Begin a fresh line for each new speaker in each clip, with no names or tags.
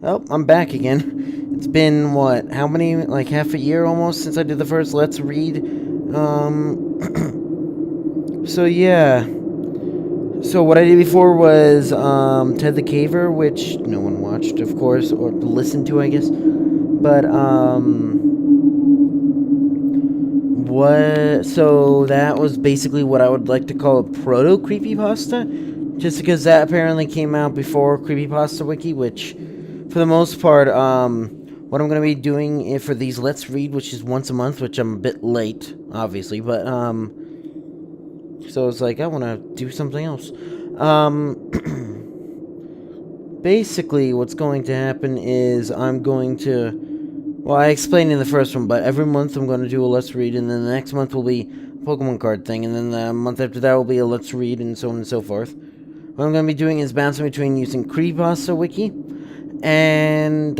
Oh, I'm back again. It's been what? How many? Like half a year almost since I did the first Let's Read. So yeah. So what I did before was Ted the Caver, which no one watched, of course, or listened to, I guess. But what? So that was basically what I would like to call a proto creepypasta, just because that apparently came out before Creepypasta Wiki, which, for the most part, what I'm gonna be doing for these Let's Read, which is once a month, which I'm a bit late, obviously, but so it's like I want to do something else. Basically, what's going to happen is I'm going to. Well, I explained in the first one, but every month I'm going to do a Let's Read, and then the next month will be a Pokemon card thing, and then the month after that will be a Let's Read, and so on and so forth. What I'm going to be doing is bouncing between using Creepypasta Wiki and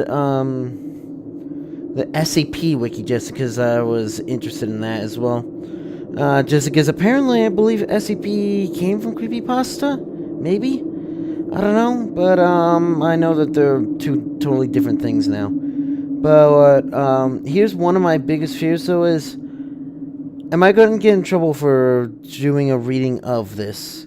the SAP Wiki, just because I was interested in that as well. Just because apparently I believe SAP came from Creepypasta? Maybe? I don't know, but I know that they're two totally different things now. But here's one of my biggest fears, though, is am I going to get in trouble for doing a reading of this?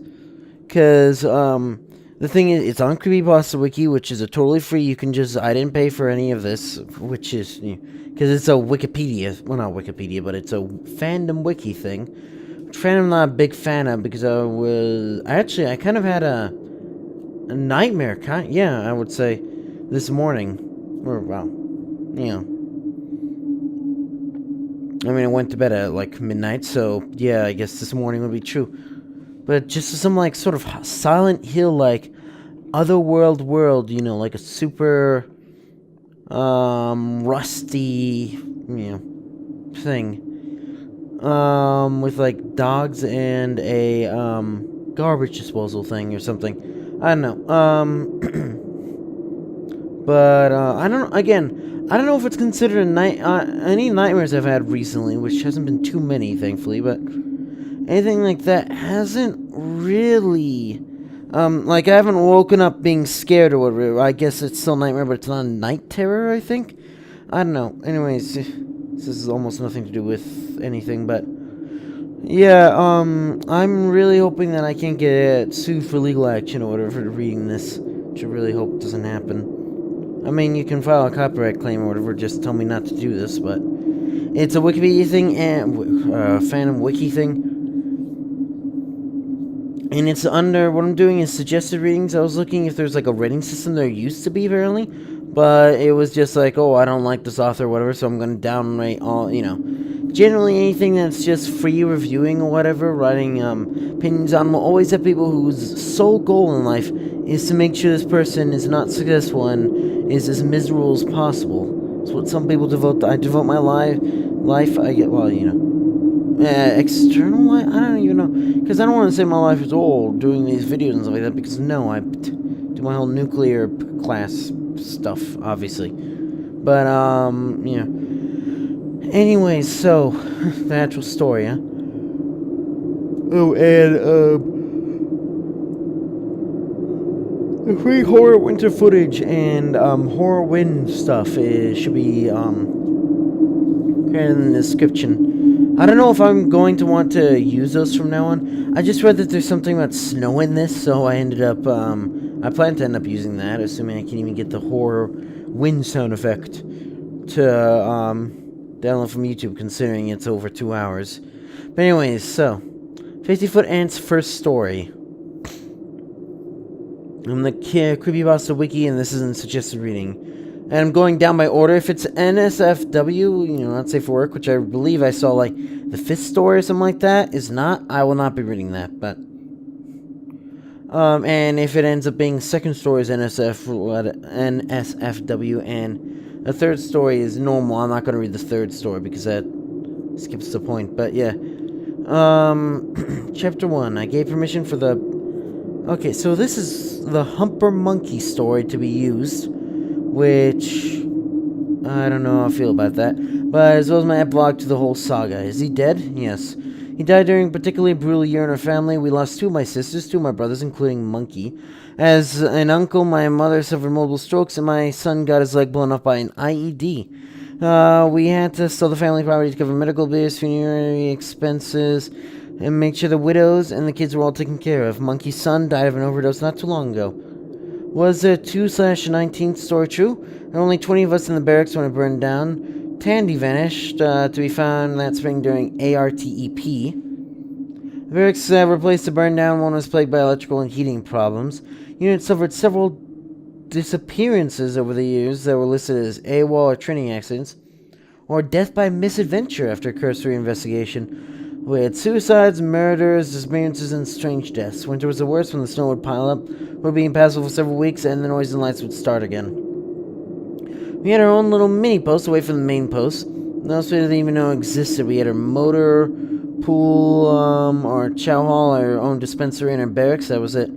Because the thing is, it's on Creepypasta Wiki, which is a totally free. You can just I didn't pay for any of this, which is because it's a Wikipedia. Well, not Wikipedia, but it's a fandom wiki thing. Which fandom I'm not a big fan of because I kind of had a nightmare. Yeah, I would say this morning, or well, I mean, I went to bed at like midnight, so yeah, I guess this morning would be true. But just some like sort of Silent Hill like otherworld world, like a super rusty, thing. With like dogs and a garbage disposal thing or something. I don't know. But I don't. Again, I don't know if it's considered a night. Any nightmares I've had recently, which hasn't been too many, thankfully, but anything like that hasn't really. Like I haven't woken up being scared or whatever. I guess it's still nightmare, but it's not night terror. I think. I don't know. Anyways, this is almost nothing to do with anything, but yeah. I'm really hoping that I can't get sued for legal action or whatever for reading this, which I really hope doesn't happen. I mean, you can file a copyright claim or whatever, just tell me not to do this, but it's a Wikipedia thing and fandom wiki thing. And it's under, what I'm doing is suggested readings. I was looking if there's like a rating system. There used to be, apparently, but it was just like, oh, I don't like this author or whatever, so I'm going to downrate all, generally anything that's just free reviewing or whatever, writing opinions on will always have people whose sole goal in life is to make sure this person is not successful and is as miserable as possible. It's what some people devote. I devote my life. I get external life. I don't even know because I don't want to say my life is all doing these videos and stuff like that because no, I do my whole nuclear class stuff, obviously. But Anyways, so the actual story, huh? Oh, and the free horror winter footage and horror wind stuff should be here in the description. I don't know if I'm going to want to use those from now on. I just read that there's something about snow in this, so I ended up I plan to end up using that, assuming I can even get the horror wind sound effect to download from YouTube, considering it's over 2 hours. But anyways, so 50-Foot Ant's first story. I'm the Creepypasta Wiki, and this isn't suggested reading. And I'm going down by order. If it's NSFW, not safe for work, which I believe I saw like the 5th story or something like that, is not, I will not be reading that. But and if it ends up being 2nd story is NSFW, and the 3rd story is normal, I'm not going to read the 3rd story because that skips the point. But yeah, chapter 1. I gave permission for the. Okay, so this is the Humper Monkey story to be used, which I don't know how I feel about that. But as well as my epilogue to the whole saga. Is he dead? Yes. He died during a particularly brutal year in our family. We lost two of my sisters, two of my brothers, including Monkey. As an uncle, my mother suffered multiple strokes, and my son got his leg blown off by an IED. We had to sell the family property to cover medical bills, funerary expenses, and make sure the widows and the kids were all taken care of. Monkey's son died of an overdose not too long ago. Was the 2/19th story true? There were only 20 of us in the barracks when it burned down. Tandy vanished, to be found that spring during ARTEP. The barracks replaced the burned down one was plagued by electrical and heating problems. Units suffered several disappearances over the years that were listed as AWOL or training accidents, or death by misadventure after a cursory investigation. We had suicides, murders, disappearances, and strange deaths. Winter was the worst when the snow would pile up. We would be impassable for several weeks, and the noise and lights would start again. We had our own little mini post away from the main post. No else we didn't even know existed. We had our motor pool, our chow hall, our own dispensary, and our barracks. That was it.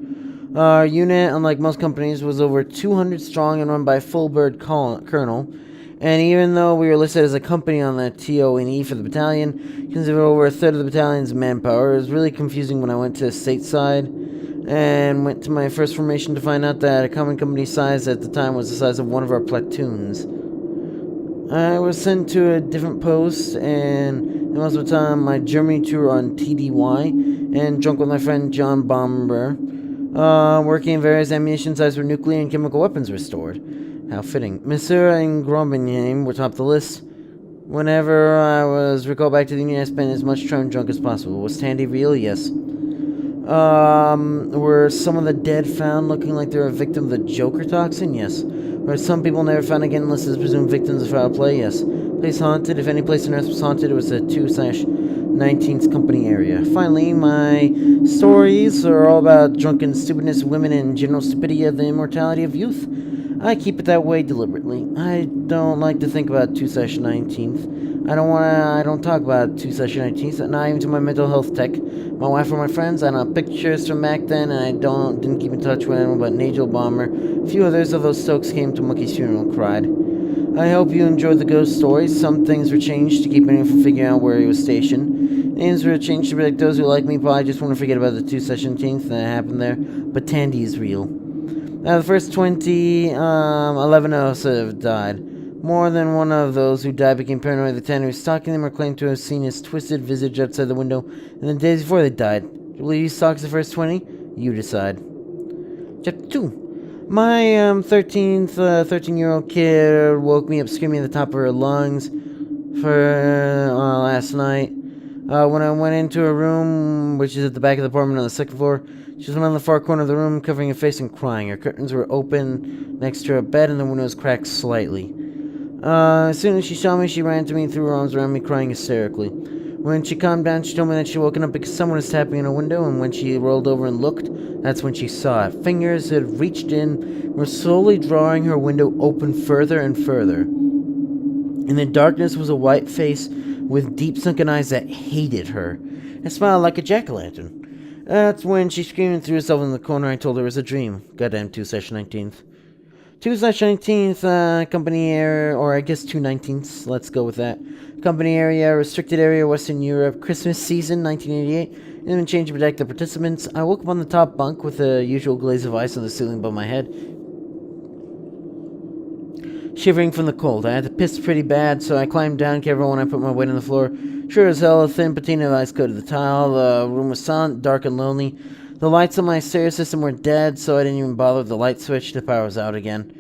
Our unit, unlike most companies, was over 200 strong and run by a full-bird colonel. And even though we were listed as a company on the TO&E for the battalion, considered over a third of the battalion's manpower, it was really confusing when I went to stateside and went to my first formation to find out that a common company size at the time was the size of one of our platoons. I was sent to a different post, and most of the time my Germany tour on TDY, and drunk with my friend John Bomber, working in various ammunition sites where nuclear and chemical weapons were stored. How fitting. Monsieur and Grobenheim were top of the list. Whenever I was recalled back to the Union, I spent as much time drunk as possible. Was Tandy real? Yes. Were some of the dead found looking like they were a victim of the Joker toxin? Yes. Were some people never found again unless as presumed victims of foul play? Yes. Place haunted? If any place on Earth was haunted, it was the 2/19th company area. Finally, my stories are all about drunken stupidness, women, and general stupidity of the immortality of youth. I keep it that way deliberately. I don't like to think about 2/19th. I don't talk about 2/19th, not even to my mental health tech, my wife or my friends. I don't have pictures from back then, and I didn't keep in touch with anyone but Nigel Bomber. A few others of those Stokes came to Monkey's funeral and cried. I hope you enjoyed the ghost stories. Some things were changed to keep anyone from figuring out where he was stationed. Names were changed to protect those who like me, probably just want to forget about the 2/19th that happened there. But Tandy is real. Now, the first 11 of us have died. More than one of those who died became paranoid. The ten who was stalking them were claimed to have seen his twisted visage outside the window in the days before they died. Do you believe he stalks the first 20? You decide. Chapter 2. My 13-year-old kid woke me up screaming at the top of her lungs for last night. When I went into her room, which is at the back of the apartment on the second floor, she was on the far corner of the room, covering her face and crying. Her curtains were open next to her bed, and the window was cracked slightly. As soon as she saw me, she ran to me and threw her arms around me, crying hysterically. When she calmed down, she told me that she'd woken up because someone was tapping on her window, and when she rolled over and looked, that's when she saw it. Fingers had reached in, were slowly drawing her window open further and further. In the darkness was a white face with deep sunken eyes that hated her. It smiled like a jack-o'-lantern. That's when she screamed and threw herself in the corner. I told her it was a dream. Goddamn 2/19th. 2/19th, company area, or I guess 2/19ths, let's go with that. Company area, restricted area, Western Europe, Christmas season, 1988. And then change to protect the participants. I woke up on the top bunk with the usual glaze of ice on the ceiling above my head, shivering from the cold. I had to piss pretty bad, so I climbed down careful when I put my weight on the floor. Sure as hell, a thin patina of ice coated the tile. The room was silent, dark, and lonely. The lights on my stereo system were dead, so I didn't even bother with the light switch. The power was out again.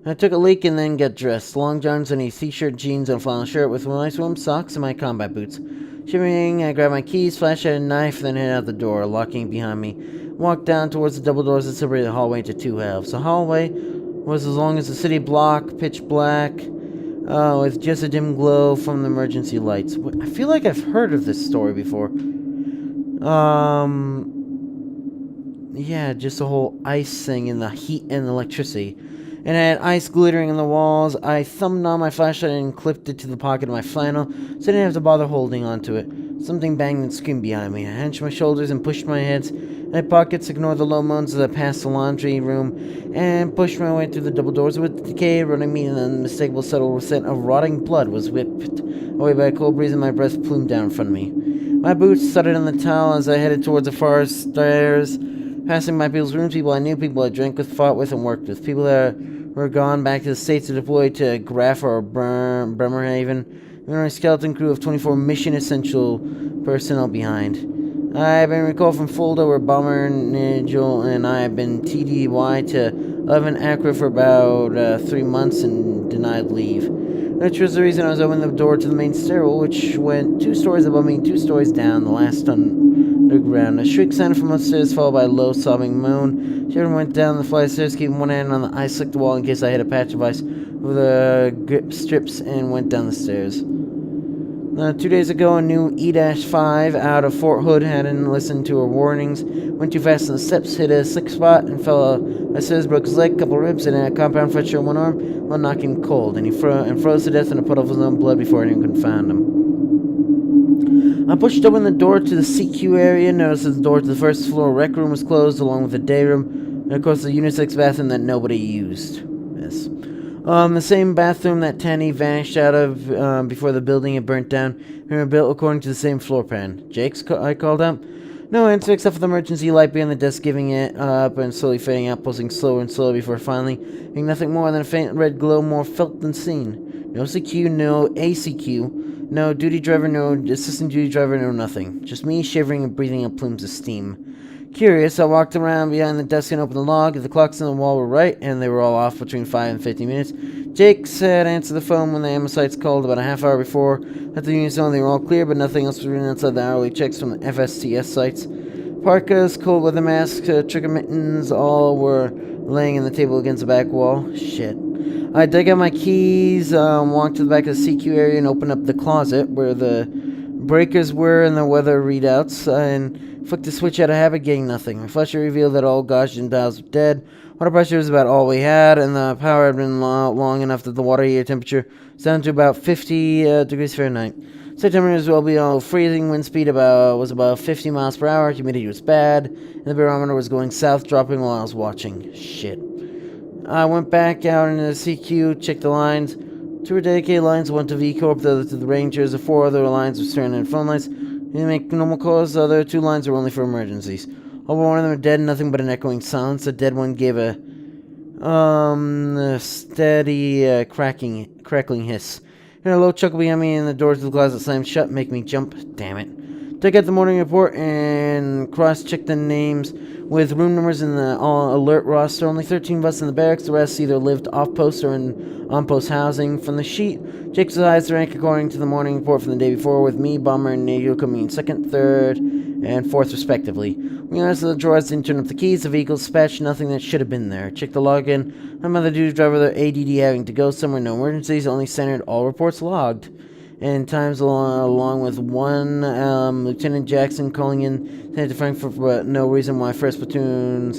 I took a leak and then got dressed. Long johns and a t-shirt, jeans, and a flannel shirt with nice warm socks and my combat boots. Shivering, I grabbed my keys, flashlight, and knife, then headed out the door, locking it behind me. Walked down towards the double doors that separated the hallway into two halves. The hallway was as long as the city block, pitch black, with just a dim glow from the emergency lights. I feel like I've heard of this story before. Yeah, just the whole ice thing and the heat and electricity. And I had ice glittering on the walls. I thumbed on my flashlight and clipped it to the pocket of my flannel, so I didn't have to bother holding onto it. Something banged and screamed behind me. I hunched my shoulders and pushed my head My pockets ignored the low moans as I passed the laundry room and pushed my way through the double doors with decay running me, and the unmistakable subtle scent of rotting blood was whipped away by a cold breeze, and my breath plumed down in front of me. My boots thudded on the towel as I headed towards the far stairs, passing by people's rooms, people I knew, people I drank with, fought with, and worked with, people that were gone back to the States to deploy to Graf or Bremerhaven, and a skeleton crew of 24 mission-essential personnel behind. I have been recalled from Fulda, where Bomber, Nigel, and I have been TDY to Oven Accra for about 3 months and denied leave. Which was the reason I was opening the door to the main stairwell, which went 2 stories above me and 2 stories down, the last underground. A shriek sounded from upstairs, followed by a low, sobbing moan. Sharon went down the flight of stairs, keeping one hand on the ice-slicked wall in case I hit a patch of ice with the grip strips, and went down the stairs. 2 days ago, a new E-5 out of Fort Hood hadn't listened to her warnings, went too fast on the steps, hit a slick spot, and fell by stairs, broke his leg, couple ribs, and a compound fracture on one arm, while knocking cold, and he froze to death in a puddle of his own blood before anyone could find him. I pushed open the door to the CQ area, noticed that the door to the first floor rec room was closed, along with the day room, and of course the unisex bathroom that nobody used. Yes. The same bathroom that Tanny vanished out of before the building had burnt down, and were built according to the same floor plan. Jake's? I called out. No answer except for the emergency light behind the desk, giving it up and slowly fading out, pulsing slower and slower before finally being nothing more than a faint red glow, more felt than seen. No CQ, no ACQ, no duty driver, no assistant duty driver, no nothing. Just me shivering and breathing out plumes of steam. Curious, I walked around behind the desk and opened the log. The clocks on the wall were right, and they were all off between 5 and 15 minutes. Jake said answer the phone when the Amosites called about a half hour before. At the unit zone, they were all clear, but nothing else was written outside the hourly checks from the FSTS sites. Parkas, cold weather masks, trigger mittens, all were laying on the table against the back wall. Shit. I dug out my keys, walked to the back of the CQ area, and opened up the closet where the breakers were and the weather readouts, and flicked the switch out of habit, getting nothing. My flasher revealed that all Gaussian dials were dead. Water pressure was about all we had, and the power had been long enough that the water heater temperature was down to about 50 degrees Fahrenheit. September was well below freezing. Wind speed was about 50 miles per hour. Humidity was bad, and the barometer was going south, dropping while I was watching. Shit. I went back out into the CQ, checked the lines. 2 were dedicated lines, one to V Corp, the other to the Rangers. The 4 other lines were standard phone lines. They make normal calls. The other 2 lines were only for emergencies. All but one of them were dead, nothing but an echoing silence. The dead one gave a steady crackling hiss. And a low chuckle behind me, and the door to the closet slammed shut, making me jump. Damn it. Took out the morning report and cross-checked the names with room numbers in the alert roster. Only 13 of us in the barracks. The rest either lived off-post or in on-post housing. From the sheet, Jake's highest rank according to the morning report from the day before, with me, Bomber, and Nagel coming in 2nd, 3rd, and 4th respectively. We answered the drawers, didn't turn up the keys, the vehicle dispatched, nothing that should have been there. Checked the login. I'm other duty driver, the ADD having to go somewhere, no emergencies, only centered, all reports logged. And times along with one Lieutenant Jackson calling in to Frankfurt for no reason why first platoon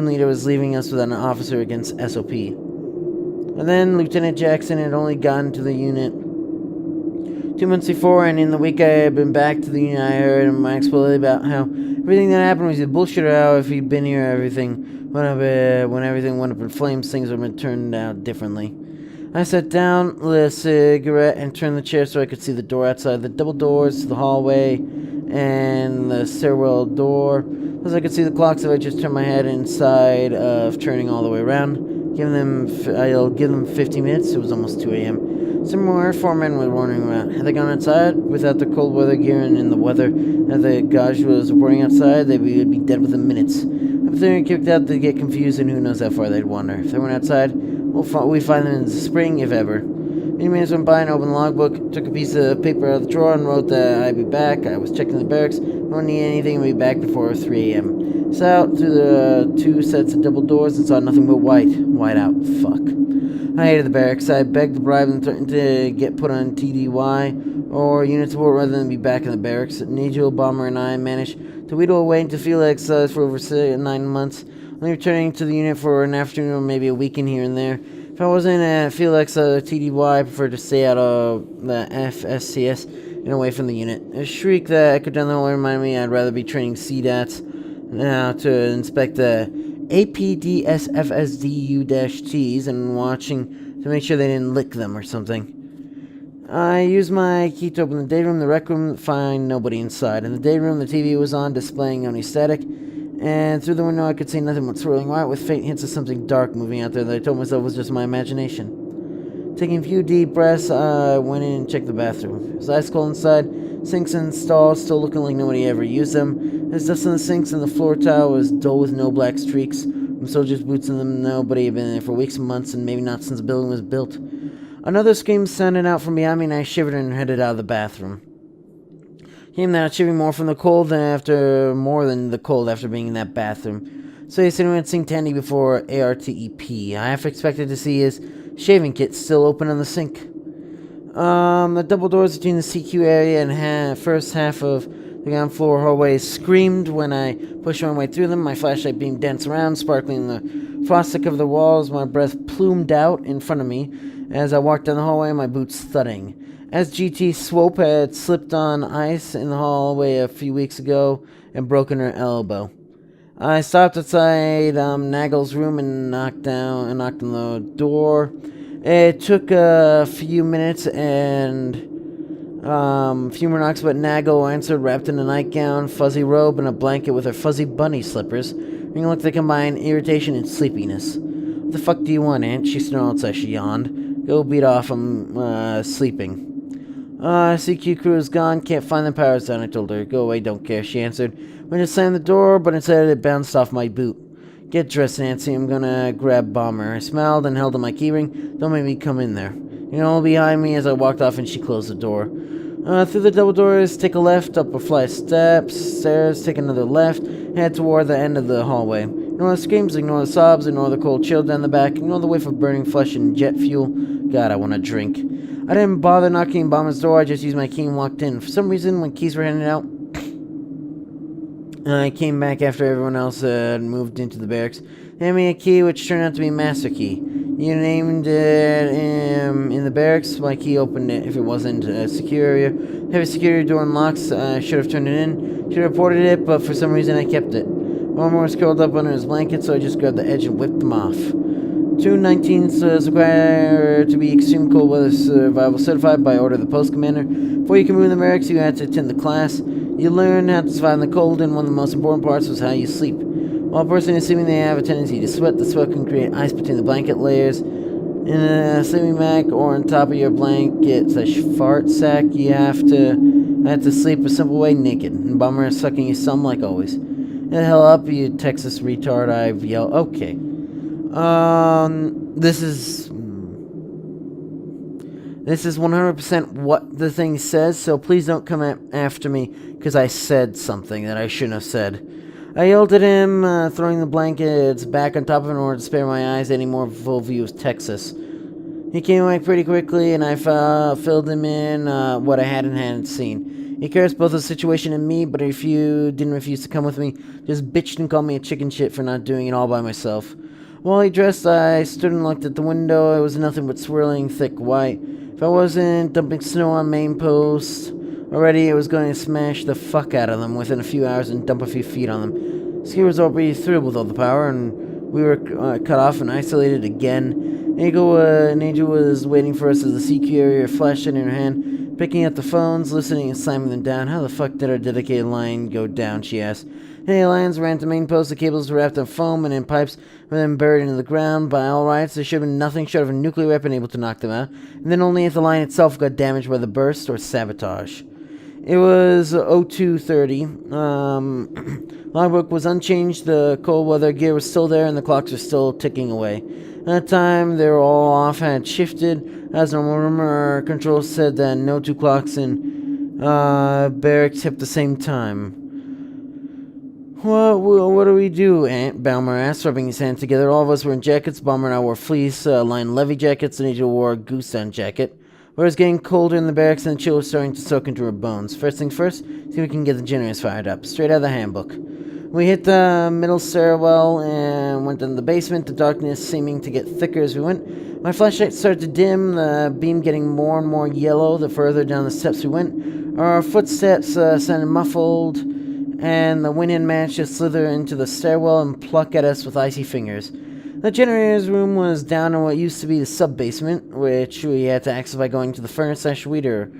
leader was leaving us without an officer against SOP. And then Lieutenant Jackson had only gotten to the unit 2 months before, and in the week I had been back to the unit, I heard him explain about how everything that happened was a bullshit, or how if he'd been here, when everything went up in flames, things would have turned out differently. I sat down, lit a cigarette, and turned the chair so I could see the door outside, the double doors to the hallway, and the stairwell door. As I could see the clocks if I just turned my head inside of turning all the way around. I'll give them 15 minutes. It was almost 2 a.m. Somewhere, 4 men were wandering around. Had they gone outside without the cold weather gear and in the weather that the gauge was reporting outside, they would be dead within minutes. If they were kicked out, they'd get confused, and who knows how far they'd wander. If they weren't outside, we'd find them in the spring, if ever. Many minutes went by, and opened the logbook, took a piece of paper out of the drawer, and wrote that I'd be back. I was checking the barracks. Don't need anything, and be back before 3 a.m. Sat out through the 2 sets of double doors and saw nothing but white. White out. Fuck. I hated the barracks. I begged the bribe and threatened to get put on TDY or unit support rather than be back in the barracks. Nigel, Bomber, and I managed to wheedle away into Felix for over 9 months, only returning to the unit for an afternoon or maybe a weekend here and there. If I wasn't at Felix or TDY, I preferred to stay out of the FSCS and away from the unit. A shriek that echoed down the hall reminded me I'd rather be training CDATs now to inspect the APDSFSDU-Ts and watching to make sure they didn't lick them or something. I used my key to open the day room, the rec room, find nobody inside. In the day room, the TV was on, displaying only static, and through the window I could see nothing but swirling white with faint hints of something dark moving out there that I told myself was just my imagination. Taking a few deep breaths, I went in and checked the bathroom. It was ice cold inside, sinks and stalls still looking like nobody ever used them. There's dust on the sinks and the floor tile was dull with no black streaks from soldiers' boots in them. Nobody had been there for weeks and months, and maybe not since the building was built. Another scream sounded out from behind me, and I shivered and headed out of the bathroom. Came out shivering more than the cold after being in that bathroom. So yesterday we went seeing Tandy before ARTEP. I half expected to see his shaving kit still open on the sink. The double doors between the CQ area and first half of the ground floor hallway screamed when I pushed my way through them. My flashlight beam danced around, sparkling the frosting of the walls. My breath plumed out in front of me as I walked down the hallway, my boots thudding. As GT Swope had slipped on ice in the hallway a few weeks ago and broken her elbow. I stopped outside Nagel's room and knocked on the door. It took a few minutes and few more knocks, but Nagel answered, wrapped in a nightgown, fuzzy robe, and a blanket with her fuzzy bunny slippers. Her looked to combine irritation and sleepiness. "What the fuck do you want, Aunt?" she snarled as she yawned. "Go beat off, I'm sleeping." CQ crew is gone, can't find the power's down, I told her. "Go away, don't care," she answered. Went to slam the door, but instead it bounced off my boot. "Get dressed, Nancy, I'm gonna grab Bomber." I smiled and held on my keyring. "Don't make me come in there." You know, behind me as I walked off and she closed the door. Through the double doors, take a left, up a flight of steps, stairs, take another left, head toward the end of the hallway. Ignore the screams, ignore the sobs, ignore the cold chill down the back, ignore the whiff of burning flesh and jet fuel. God, I want a drink. I didn't bother knocking on Bomber's door, I just used my key and walked in. For some reason, when keys were handed out, I came back after everyone else had moved into the barracks. They handed me a key, which turned out to be a master key. You named it in the barracks. My key opened it if it wasn't a secure area. Heavy security door unlocks. I should have turned it in. Should have reported it, but for some reason I kept it. Bomber was curled up under his blanket, so I just grabbed the edge and whipped him off. 219s is required to be extreme cold weather survival certified by order of the post commander. Before you can move in the barracks, you had to attend the class. You learn how to survive in the cold, and one of the most important parts was how you sleep. While a person is sleeping, they have a tendency to sweat. The sweat can create ice between the blanket layers. In a sleeping bag or on top of your blanket / fart sack, you have to sleep a simple way, naked. And Bomber is sucking his thumb like always. "Get the hell up, you Texas retard," I've yelled. Okay. This is 100% what the thing says, so please don't come after me because I said something that I shouldn't have said. I yelled at him, throwing the blankets back on top of him in order to spare my eyes any more full view of Texas. He came away pretty quickly, and I filled him in what I hadn't seen. He cares both the situation and me, but if you didn't refuse to come with me, just bitched and called me a chicken shit for not doing it all by myself. While he dressed, I stood and looked at the window. It was nothing but swirling, thick white. If I wasn't dumping snow on main posts already, it was going to smash the fuck out of them within a few hours and dump a few feet on them. Ski was already thrilled with all the power, and we were cut off and isolated again. Angel was waiting for us as the CQ area flashed in her hand, picking up the phones, listening and slamming them down. "How the fuck did our dedicated line go down?" she asked. Hey, Lions ran to main post. The cables were wrapped in foam and in pipes were then buried into the ground. By all rights, there should have been nothing short of a nuclear weapon able to knock them out, and then only if the line itself got damaged by the burst or sabotage. It was 02:30. Logbook was unchanged. The cold weather gear was still there, and the clocks were still ticking away. At that time, they were all off, had shifted. As normal, rumor control said that no two clocks in barracks hit the same time. What do we do, Aunt? Balmer asked, rubbing his hands together. All of us were in jackets. Balmer and I wore fleece-lined levy jackets, and Angel wore a goose-down jacket. But it was getting colder in the barracks, and the chill was starting to soak into her bones. First things first, see if we can get the generators fired up. Straight out of the handbook. We hit the middle stairwell and went down the basement, the darkness seeming to get thicker as we went. My flashlight started to dim, the beam getting more and more yellow the further down the steps we went. Our footsteps sounded muffled and the wind managed to slither into the stairwell and pluck at us with icy fingers. The generator's room was down in what used to be the sub-basement, which we had to access by going to the furnace/water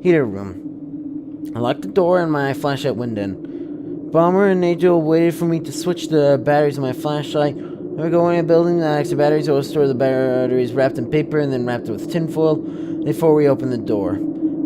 heater room. I locked the door and my flashlight went in. Bomber and Angel waited for me to switch the batteries on my flashlight. We were going to a building that extra batteries. I would store the batteries wrapped in paper and then wrapped it with tinfoil before we opened the door.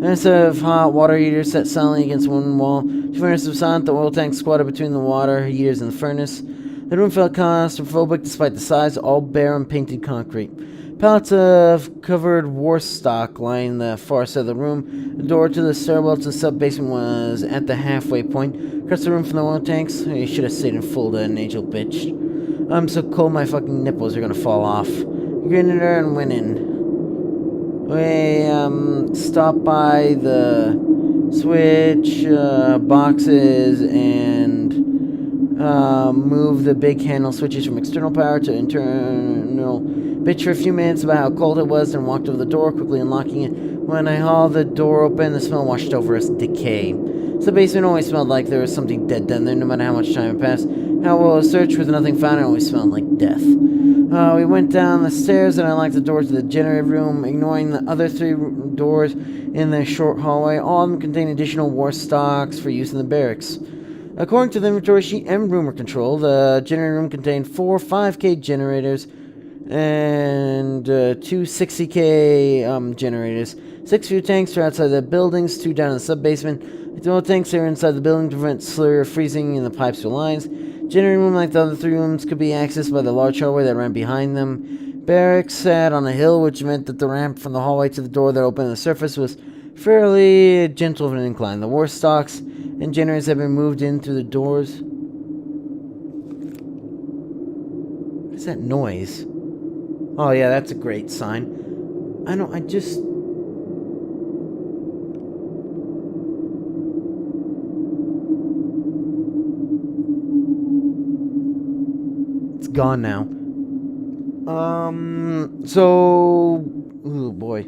Instead of hot water heaters set silently against one wall, the furnace was silent. The oil tank squatted between the water heaters and the furnace. The room felt claustrophobic despite the size, all bare and painted concrete. Pallets of covered war stock lined the far side of the room. The door to the stairwell to the sub-basement was at the halfway point. Across the room from the oil tanks. You should have stayed in Fulda, an Angel bitched. I'm so cold my fucking nipples are gonna fall off. We grinned at her and went in. We stopped by the switch boxes and moved the big handle switches from external power to internal. Bitched for a few minutes about how cold it was, then walked over the door, quickly unlocking it. When I hauled the door open, the smell washed over us, decay. So the basement always smelled like there was something dead down there, no matter how much time had passed. How well a search with nothing found, it always smelled like death. We went down the stairs and I locked the door to the generator room, ignoring the other three doors in the short hallway. All of them contained additional war stocks for use in the barracks. According to the inventory sheet and rumor control, the generator room contained 4 5K generators and 2 60K generators. 6 fuel tanks are outside the buildings, 2 down in the sub-basement. The oil tanks are inside the building to prevent slur freezing in the pipes or lines. Generator room, like the other 3 rooms, could be accessed by the large hallway that ran behind them. Barracks sat on a hill, which meant that the ramp from the hallway to the door that opened on the surface was fairly gentle of an incline. The war stocks and generators had been moved in through the doors. What is that noise? Oh yeah, that's a great sign. It's gone now. Oh boy.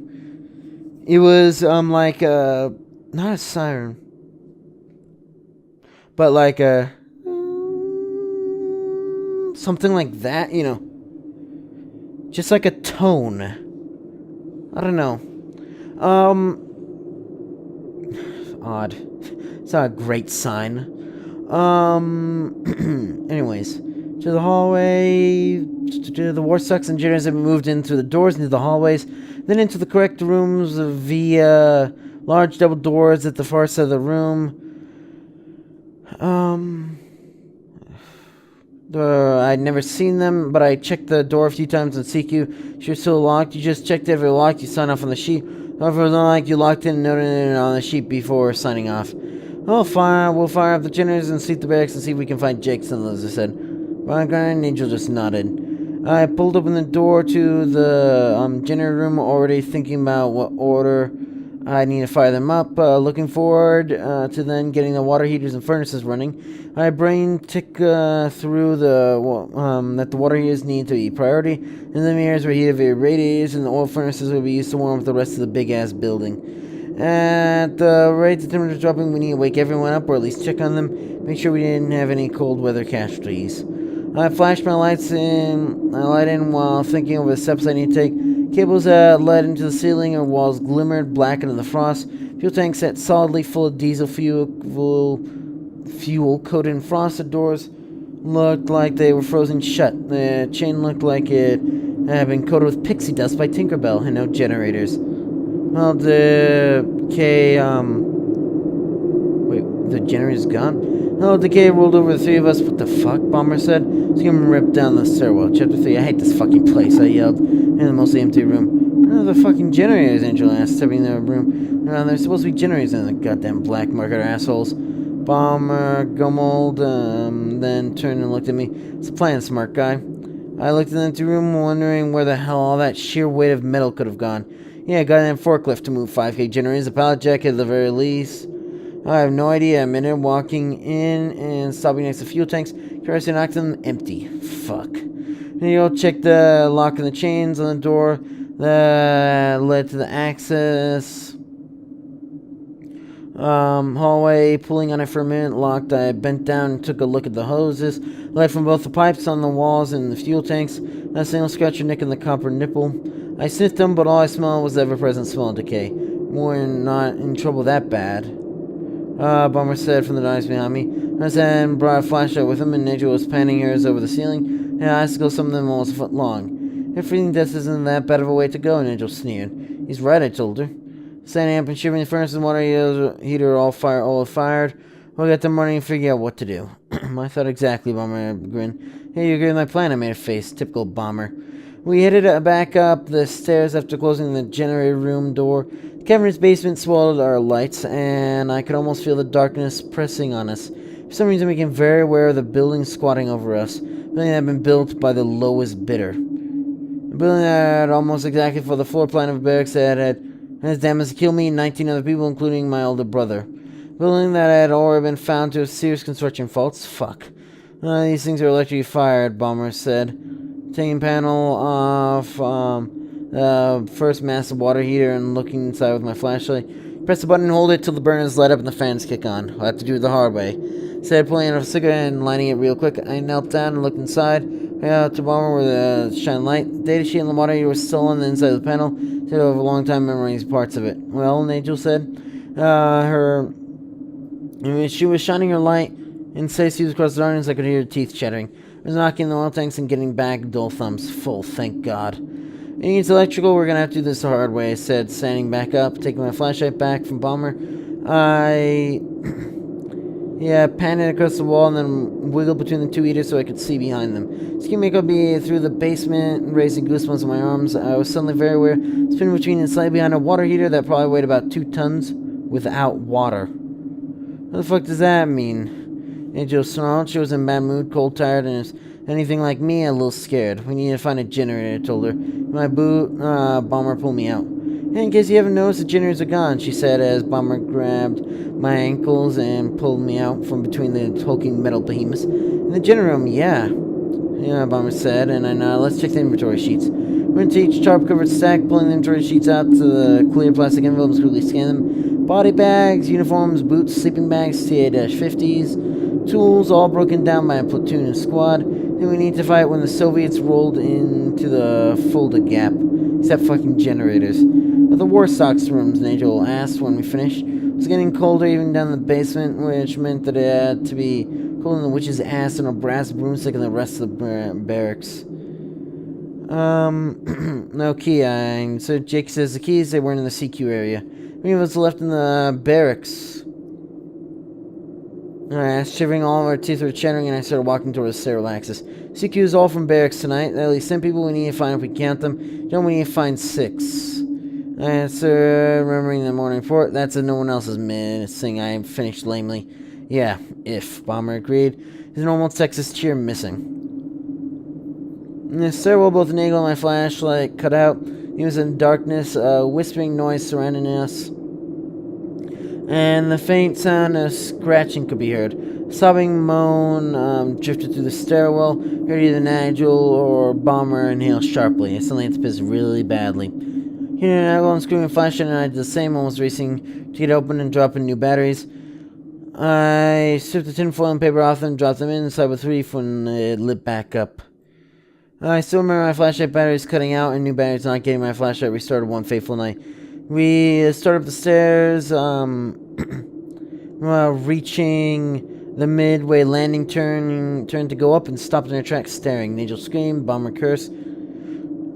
It was, like, not a siren, but like a, something like that, you know. Just like a tone. I don't know. Odd. It's not a great sign. Anyways. To the hallway. The war stocks and generators have been moved in through the doors into the hallways. Then into the correct rooms via large double doors at the far side of the room. I'd never seen them, but I checked the door a few times on CQ. She was still locked. You just checked if it was locked, you sign off on the sheet. However, it was not like you locked it and noted it on the sheet before signing off. We'll fire up the generators and sweep the barracks and see if we can find Jake, some of those, I said. Brian Angel just nodded. I pulled open the door to the generator room, already thinking about what order I need to fire them up, looking forward to then getting the water heaters and furnaces running. My brain ticked through that the water heaters need to be priority, and the mirrors were heated via radiators, and the oil furnaces would be used to warm up the rest of the big-ass building. At the rate the temperature dropping, we need to wake everyone up, or at least check on them, make sure we didn't have any cold weather casualties. I flashed my lights in. I light in while thinking over the steps I need to take. Cables led into the ceiling, and walls glimmered black into the frost. Fuel tank sat solidly full of diesel fuel coated in frosted doors. Looked like they were frozen shut. The chain looked like it had been coated with pixie dust by Tinkerbell, and no generators. Well, the generator's gone? Oh, Decay rolled over the 3 of us. What the fuck? Bomber said. Skim ripped down the stairwell. Chapter 3. I hate this fucking place, I yelled. In the mostly empty room. Where are the fucking generators? Angel asked, stepping in the room. There's supposed to be generators in the goddamn black market assholes. Bomber gumbled, then turned and looked at me. It's a plan, smart guy. I looked in the empty room, wondering where the hell all that sheer weight of metal could have gone. Yeah, a goddamn forklift to move 5K generators, a pallet jack at the very least. I have no idea. A minute walking in and stopping next to fuel tanks. Curiosity knocked them empty. Fuck. And you'll check the lock and the chains on the door that led to the access. Hallway, pulling on it for a minute, locked. I bent down and took a look at the hoses, light from both the pipes on the walls and the fuel tanks, not a single scratch or nick in the copper nipple. I sniffed them, but all I smelled was the ever-present smell of decay. We're not in trouble that bad. Bomber said from the darkness behind me. I said and brought a flashlight with him, and Nature was panning hers over the ceiling, and icicles, some of them almost a foot long. If freezing death isn't that bad of a way to go, Nigel sneered. He's right, I told her. Standing up and shivering, the furnace and water heater all fired. We'll get them running and figure out what to do. I thought exactly, Bomber grinned. Hey, you agree with my plan? I made a face. Typical Bomber. We headed back up the stairs after closing the generator room door. The cavernous basement swallowed our lights, and I could almost feel the darkness pressing on us. For some reason, we became very aware of the building squatting over us. A building that had been built by the lowest bidder. A building that had almost exactly for the floor plan of a barracks that had as damn as to kill me and 19 other people, including my older brother. A building that had already been found to have serious construction faults. Fuck. These things are electrically fired, Bomber said. Taking panel off the first massive water heater and looking inside with my flashlight. Press the button and hold it till the burners light up and the fans kick on. I'll have to do it the hard way. Said, pulling out a cigarette and lighting it real quick. I knelt down and looked inside. Right out to Bomber with a shine light. Data sheet and the water heater was still on the inside of the panel. Said over a long time memorizing parts of it. Well, Nigel said, she was shining her light and says she was across the darkness. I could hear her teeth chattering. I was knocking the oil tanks and getting back, dull thumbs full, thank God. It's electrical, we're gonna have to do this the hard way, I said, standing back up, taking my flashlight back from Bomber. I panned it across the wall and then wiggled between the two heaters so I could see behind them. Skin makeup be through the basement, raising goosebumps on my arms. I was suddenly very aware, spinning between and slightly behind a water heater that probably weighed about 2 tons without water. What the fuck does that mean? Angel snarled. She was in a bad mood, cold, tired, and if anything like me, a little scared. We need to find a generator, I told her. My boot, Bomber pulled me out. In case you haven't noticed, the generators are gone, she said as Bomber grabbed my ankles and pulled me out from between the hulking metal behemoths. In the generator room, yeah. Yeah, Bomber said, and I nodded. Let's check the inventory sheets. We went to each tarp-covered stack, pulling the inventory sheets out to the clear plastic envelopes, quickly scan them. Body bags, uniforms, boots, sleeping bags, TA-50s, tools, all broken down by a platoon and squad. Then we need to fight when the Soviets rolled into the Fulda Gap. Except fucking generators. But the war stocks rooms, Nigel asked when we finished. It was getting colder even down in the basement, which meant that it had to be cold in the witch's ass and a brass broomstick in the rest of the barracks. No key. So Jake says the keys, they weren't in the CQ area. Many of us left in the barracks. I asked, shivering, all of our teeth were chattering, and I started walking towards the sterile axis. CQ is all from barracks tonight. At least 10 people we need to find if we count them. Don't we need to find 6? I answered, remembering the morning report. That's no one else's missing. I finished lamely. Yeah, if, Bomber agreed. His normal Texas cheer missing. In the stairwell, both Nagel and my flashlight cut out. He was in darkness, a whispering noise surrounding us, and the faint sound of scratching could be heard. A sobbing moan drifted through the stairwell. Heard either Nigel or Bomber inhale sharply. I suddenly had to piss really badly. Hearing Nigel and screaming flashlight, and I did the same, almost racing to get open and drop in new batteries. I stripped the tinfoil and paper off them and dropped them in, sighed with relief when it lit back up. I still remember my flashlight batteries cutting out and new batteries not getting my flashlight restarted one fateful night. We started up the stairs, reaching the midway landing turn to go up and stopped in our tracks staring. Nigel screamed, Bomber cursed.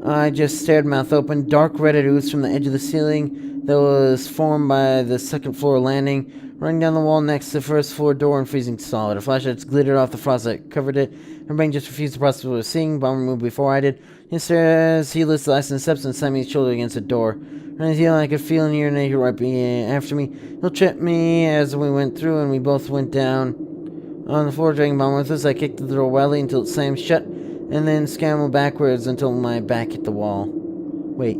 I just stared, mouth open. Dark red had oozed from the edge of the ceiling that was formed by the second floor landing, running down the wall next to the first floor door and freezing solid. Our flashlights glittered off the frost that covered it. My brain just refused to process what I was seeing. Bomber moved before I did. As he lifted the last steps and slammed his shoulder against the door. And I feel like I could feel near naked right after me. He'll trip me as we went through, and we both went down on the floor, dragging Bomber with us. I kicked the door wildly until it slammed shut, and then scrambled backwards until my back hit the wall. Wait.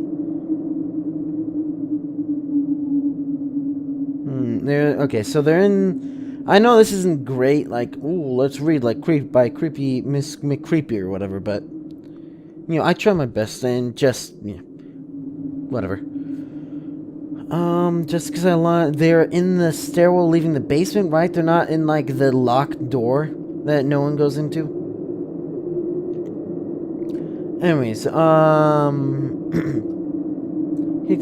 Okay, so they're in... I know this isn't great, like, ooh, let's read, like, Creepy Miss McCreepy or whatever, but, you know, I try my best and just, you know, whatever. Just because they're in the stairwell leaving the basement, right? They're not in, like, the locked door that no one goes into. Anyways, hit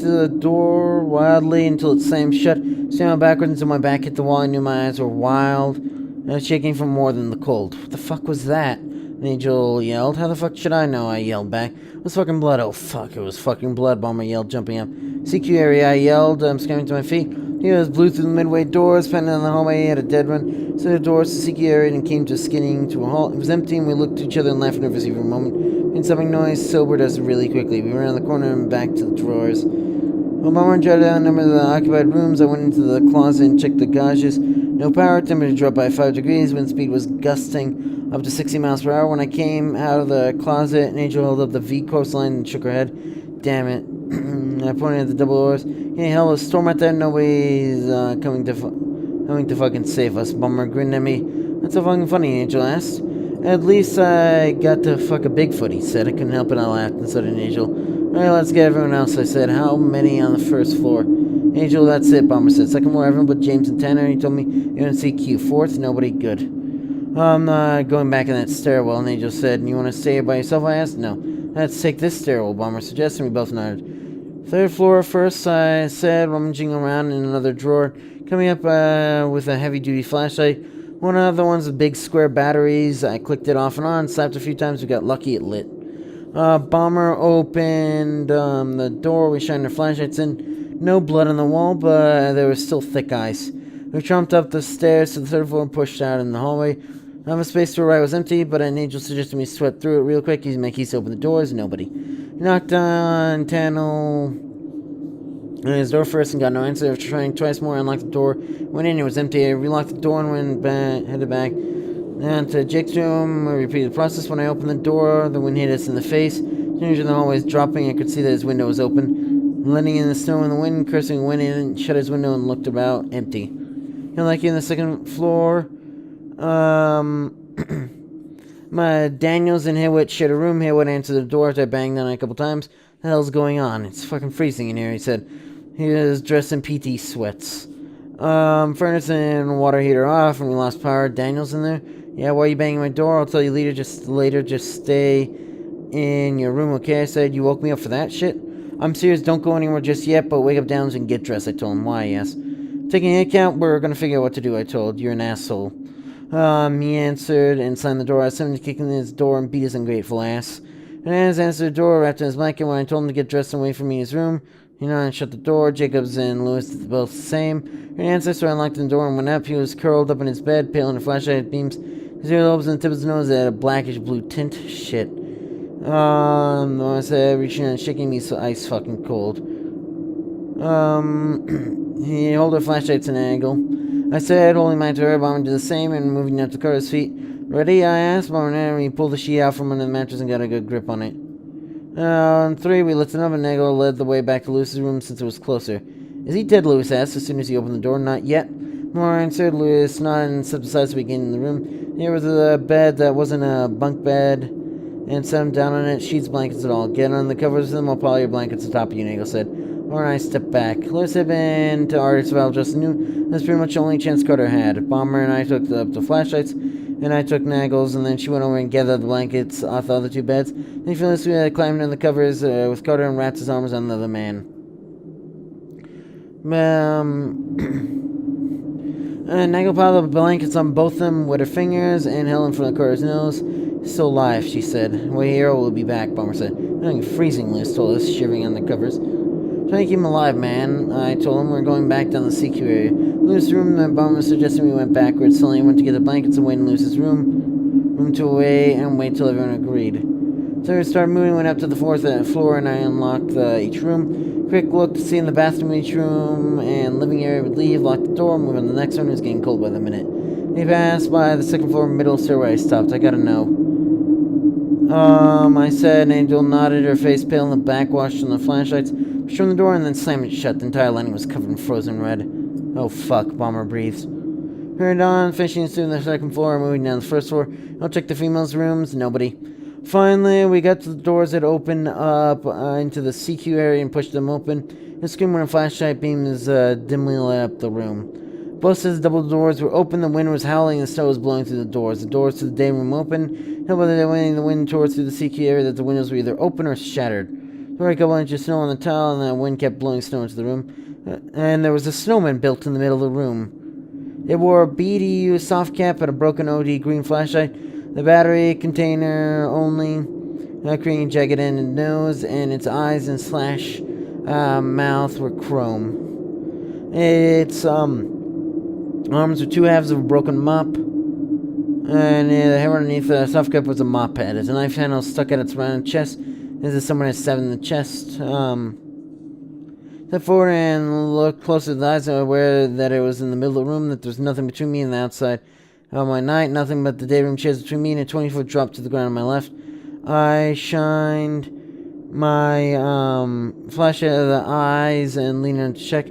the door wildly until it slammed shut. Standing backwards until my back hit the wall. I knew my eyes were wild. I was shaking from more than the cold. What the fuck was that? An angel yelled. How the fuck should I know? I yelled back. It was fucking blood. Oh fuck, it was fucking blood, Bomber yelled, jumping up. CQ area, I yelled, screaming to my feet. He was blew through the midway doors, pending on the hallway, he had a dead run. So the doors to CQ area and came to skinning to a halt. It was empty and we looked at each other and laughed nervously for a moment. And something noise sobered us really quickly. We ran around the corner and back to the drawers. While Bomber jotted down the number of the occupied rooms, I went into the closet and checked the gauges. No power, temperature dropped by 5 degrees, wind speed was gusting up to 60 miles per hour. When I came out of the closet, an angel held up the V coastline and shook her head. Damn it. I pointed at the double doors. Hey, hell, a storm out there, nobody's coming to fucking save us. Bomber grinned at me. That's so fucking funny, Angel asked. At least I got to fuck a Bigfoot, he said. I couldn't help it, I laughed, and so did Angel. Alright, let's get everyone else, I said. How many on the first floor? Angel, that's it, Bomber said. Second floor, everyone but James and Tanner. He told me you're gonna see Q. Fourth, nobody. Good. I'm going back in that stairwell, and Angel said, you want to stay here by yourself? I asked. No. Let's take this stairwell, Bomber suggested, and we both nodded. Third floor first, I said, rummaging around in another drawer. Coming up with a heavy-duty flashlight. One of the ones with big square batteries. I clicked it off and on, slapped a few times, we got lucky it lit. Bomber opened the door, we shined our flashlights in. No blood on the wall, but there was still thick ice. We trumped up the stairs to the third floor and pushed out in the hallway. The space to the right was empty, but an angel suggested me sweat through it real quick, using my keys to open the doors. Nobody. He knocked on Tannel his door first and got no answer. After trying twice more, I unlocked the door. Went in, it was empty. I relocked the door and went back, headed back. And to Jake's room, I repeated the process. When I opened the door, the wind hit us in the face. Ginger in the hallway was dropping. I could see that his window was open. Letting in the snow and the wind, cursing, went in and shut his window and looked about. Empty. Like in the second floor, my Daniels and Haywood shared a room. Haywood answered the door after I banged on it a couple times. What the hell's going on? It's fucking freezing in here, he said. He was dressed in PT sweats. Furnace and water heater off, and we lost power. Daniels in there? Yeah, why are you banging my door? I'll tell you later. Just stay in your room, okay? I said. You woke me up for that shit? I'm serious, don't go anywhere just yet, but wake up Daniels and get dressed, I told him. Why, yes. Taking into account, we're gonna figure out what to do, I told. You're an asshole. He answered and slammed the door. I sent him to kick in his door and beat his ungrateful ass. And as I answered the door, wrapped in his blanket, when I told him to get dressed and wait for me in his room, and shut the door. Jacobs and Lewis did both the same. Her answer, so I unlocked the door and went up. He was curled up in his bed, pale under flashlight beams. His earlobes and the tip of his nose had a blackish blue tint. Shit. I said, reaching and shaking me so ice fucking cold. He held her flashlights at an angle. I said, holding mine to her, Bomber did the same and moving up to Carter's feet. Ready? I asked. Bomber and he pulled the sheet out from under the mattress and got a good grip on it. On 3, we lifted up and Nagel led the way back to Lewis's room since it was closer. Is he dead? Lewis asked as soon as he opened the door. Not yet. More answered. Lewis nodded and stepped aside to begin in the room. Here was a bed that wasn't a bunk bed and set him down on it. Sheets, blankets, and all. Get on the covers of them. I'll pile your blankets on top of you, Nagel said. Alright, I stepped back. Lewis had been to Artist Valve just knew. That's pretty much the only chance Carter had. Bomber and I took the flashlights, and I took Nagel's, and then she went over and gathered the blankets off the other 2 beds. Then Phyllis climbed in the covers with Carter and wrapped his arms on the other man. Nagel piled up blankets on both of them with her fingers and held in front of Carter's nose. Still alive, she said. Wait here, we'll be back, Bomber said. I'm freezing, Lewis told us, shivering on the covers. Trying to keep him alive, man. I told him we're going back down the CQ area. Lewis's room, the Bomber suggested we went backwards. Suddenly went to get the blankets and wait in Lewis's room to wait and wait till everyone agreed. So we started moving, went up to the 4th floor, and I unlocked each room. Quick look to see in the bathroom, each room, and living area would leave, lock the door, move on to the next one. It was getting cold by the minute. He passed by the 2nd floor, middle stairway. I stopped. I gotta know. I said. Angel nodded, her face pale in the backwash from the flashlights. Pushed on the door and then slammed it shut. The entire landing was covered in frozen red. Oh fuck, Bomber breathed. Hurried on, finishing soon the 2nd floor, moving down the 1st floor. I'll check the females' rooms. Nobody. Finally, we got to the doors that open up into the CQ area and pushed them open. The screen when a flashlight beams dimly lit up the room. Both sets of double doors were open, the wind was howling, and the snow was blowing through the doors. The doors to the day room open, held by the wind towards through the CQ area that the windows were either open or shattered. There were a couple inches of snow on the tile, and the wind kept blowing snow into the room. And there was a snowman built in the middle of the room. It wore a BDU soft cap and a broken OD green flashlight. The battery container only, creating jagged ended nose, and its eyes and slash mouth were chrome. Its arms were two halves of a broken mop, and the hair underneath the soft cap was a mop head. As a knife handle stuck at its rounded chest, as if someone had stabbed in the chest. Step forward and looked closer to the eyes, aware that it was in the middle of the room, that there was nothing between me and the outside of my night, nothing but the day room chairs between me and a 20-foot drop to the ground on my left. I shined my flashlight at the eyes and leaned in to check.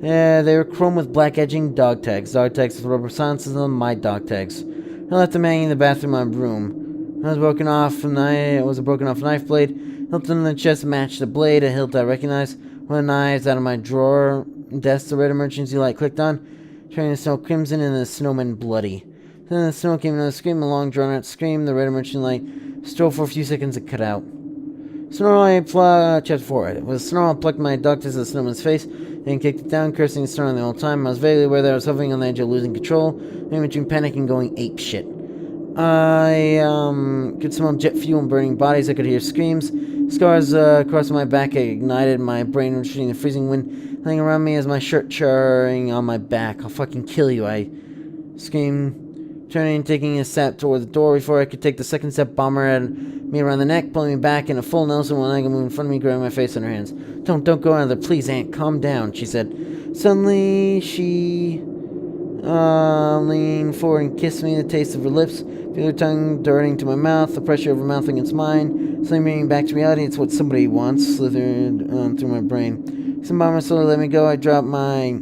They were chrome with black edging dog tags. Dog tags with rubber silences on them, my dog tags. I left them hanging in the bathroom of my room. It was a broken off knife blade. Hilton in the chest matched the blade, a hilt I recognized. One of the knives out of my drawer desk, the red emergency light clicked on, turning the snow crimson and the snowman bloody. Then the snow came another scream, a long drawn-out scream. The red emergency light strove for a few seconds and cut out. Chapter 4. With Snarl, I plucked my duct into the snowman's face and kicked it down, cursing and snarling the whole time. I was vaguely aware that I was hovering on the edge of losing control, maybe between panic and going ape shit. I could smell jet fuel and burning bodies. I could hear screams. Scars across my back ignited my brain, retreating the freezing wind laying around me as my shirt charring on my back. I'll fucking kill you, I screamed, turning and taking a step toward the door. Before I could take the second step, Bomber had me around the neck, pulling me back in a full Nelson, one leg moved in front of me, grabbing my face in her hands. Don't go out of there, please, Aunt, calm down, she said. Suddenly, she leaned forward and kissed me, the taste of her lips, feel her tongue darting to my mouth, the pressure of her mouth against mine, suddenly bringing me back to reality. It's what somebody wants, slithered through my brain. Some Bomber slowly let me go. I dropped my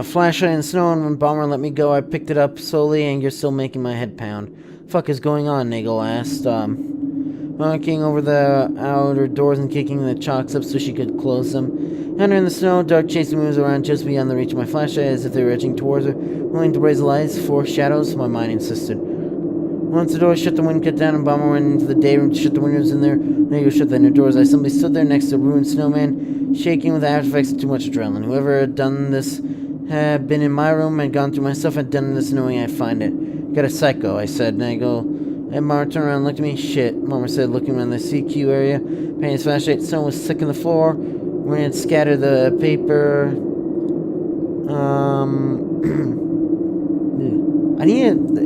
flashlight in the snow, and when Bomber let me go, I picked it up slowly, anger still making my head pound. Fuck is going on? Nagel asked, knocking over the outer doors and kicking the chalks up so she could close them. Under in the snow, dark chasing moves around just beyond the reach of my flashlight as if they were edging towards her, willing to raise the lights for shadows, my mind insisted. Once the door shut, the wind cut down, and Bomber went into the day room to shut the windows in there. Nagel shut the inner doors. I simply stood there next to the ruined snowman, shaking with the after effects of too much adrenaline. Whoever had done this had been in my room, had gone through my stuff, had done this knowing I'd find it. Got a psycho, I said. Nagel and Bomber turned around and looked at me. Shit, Bomber said, looking around the CQ area. Painting his flashlight, snow was thick on the floor. When it scattered the paper.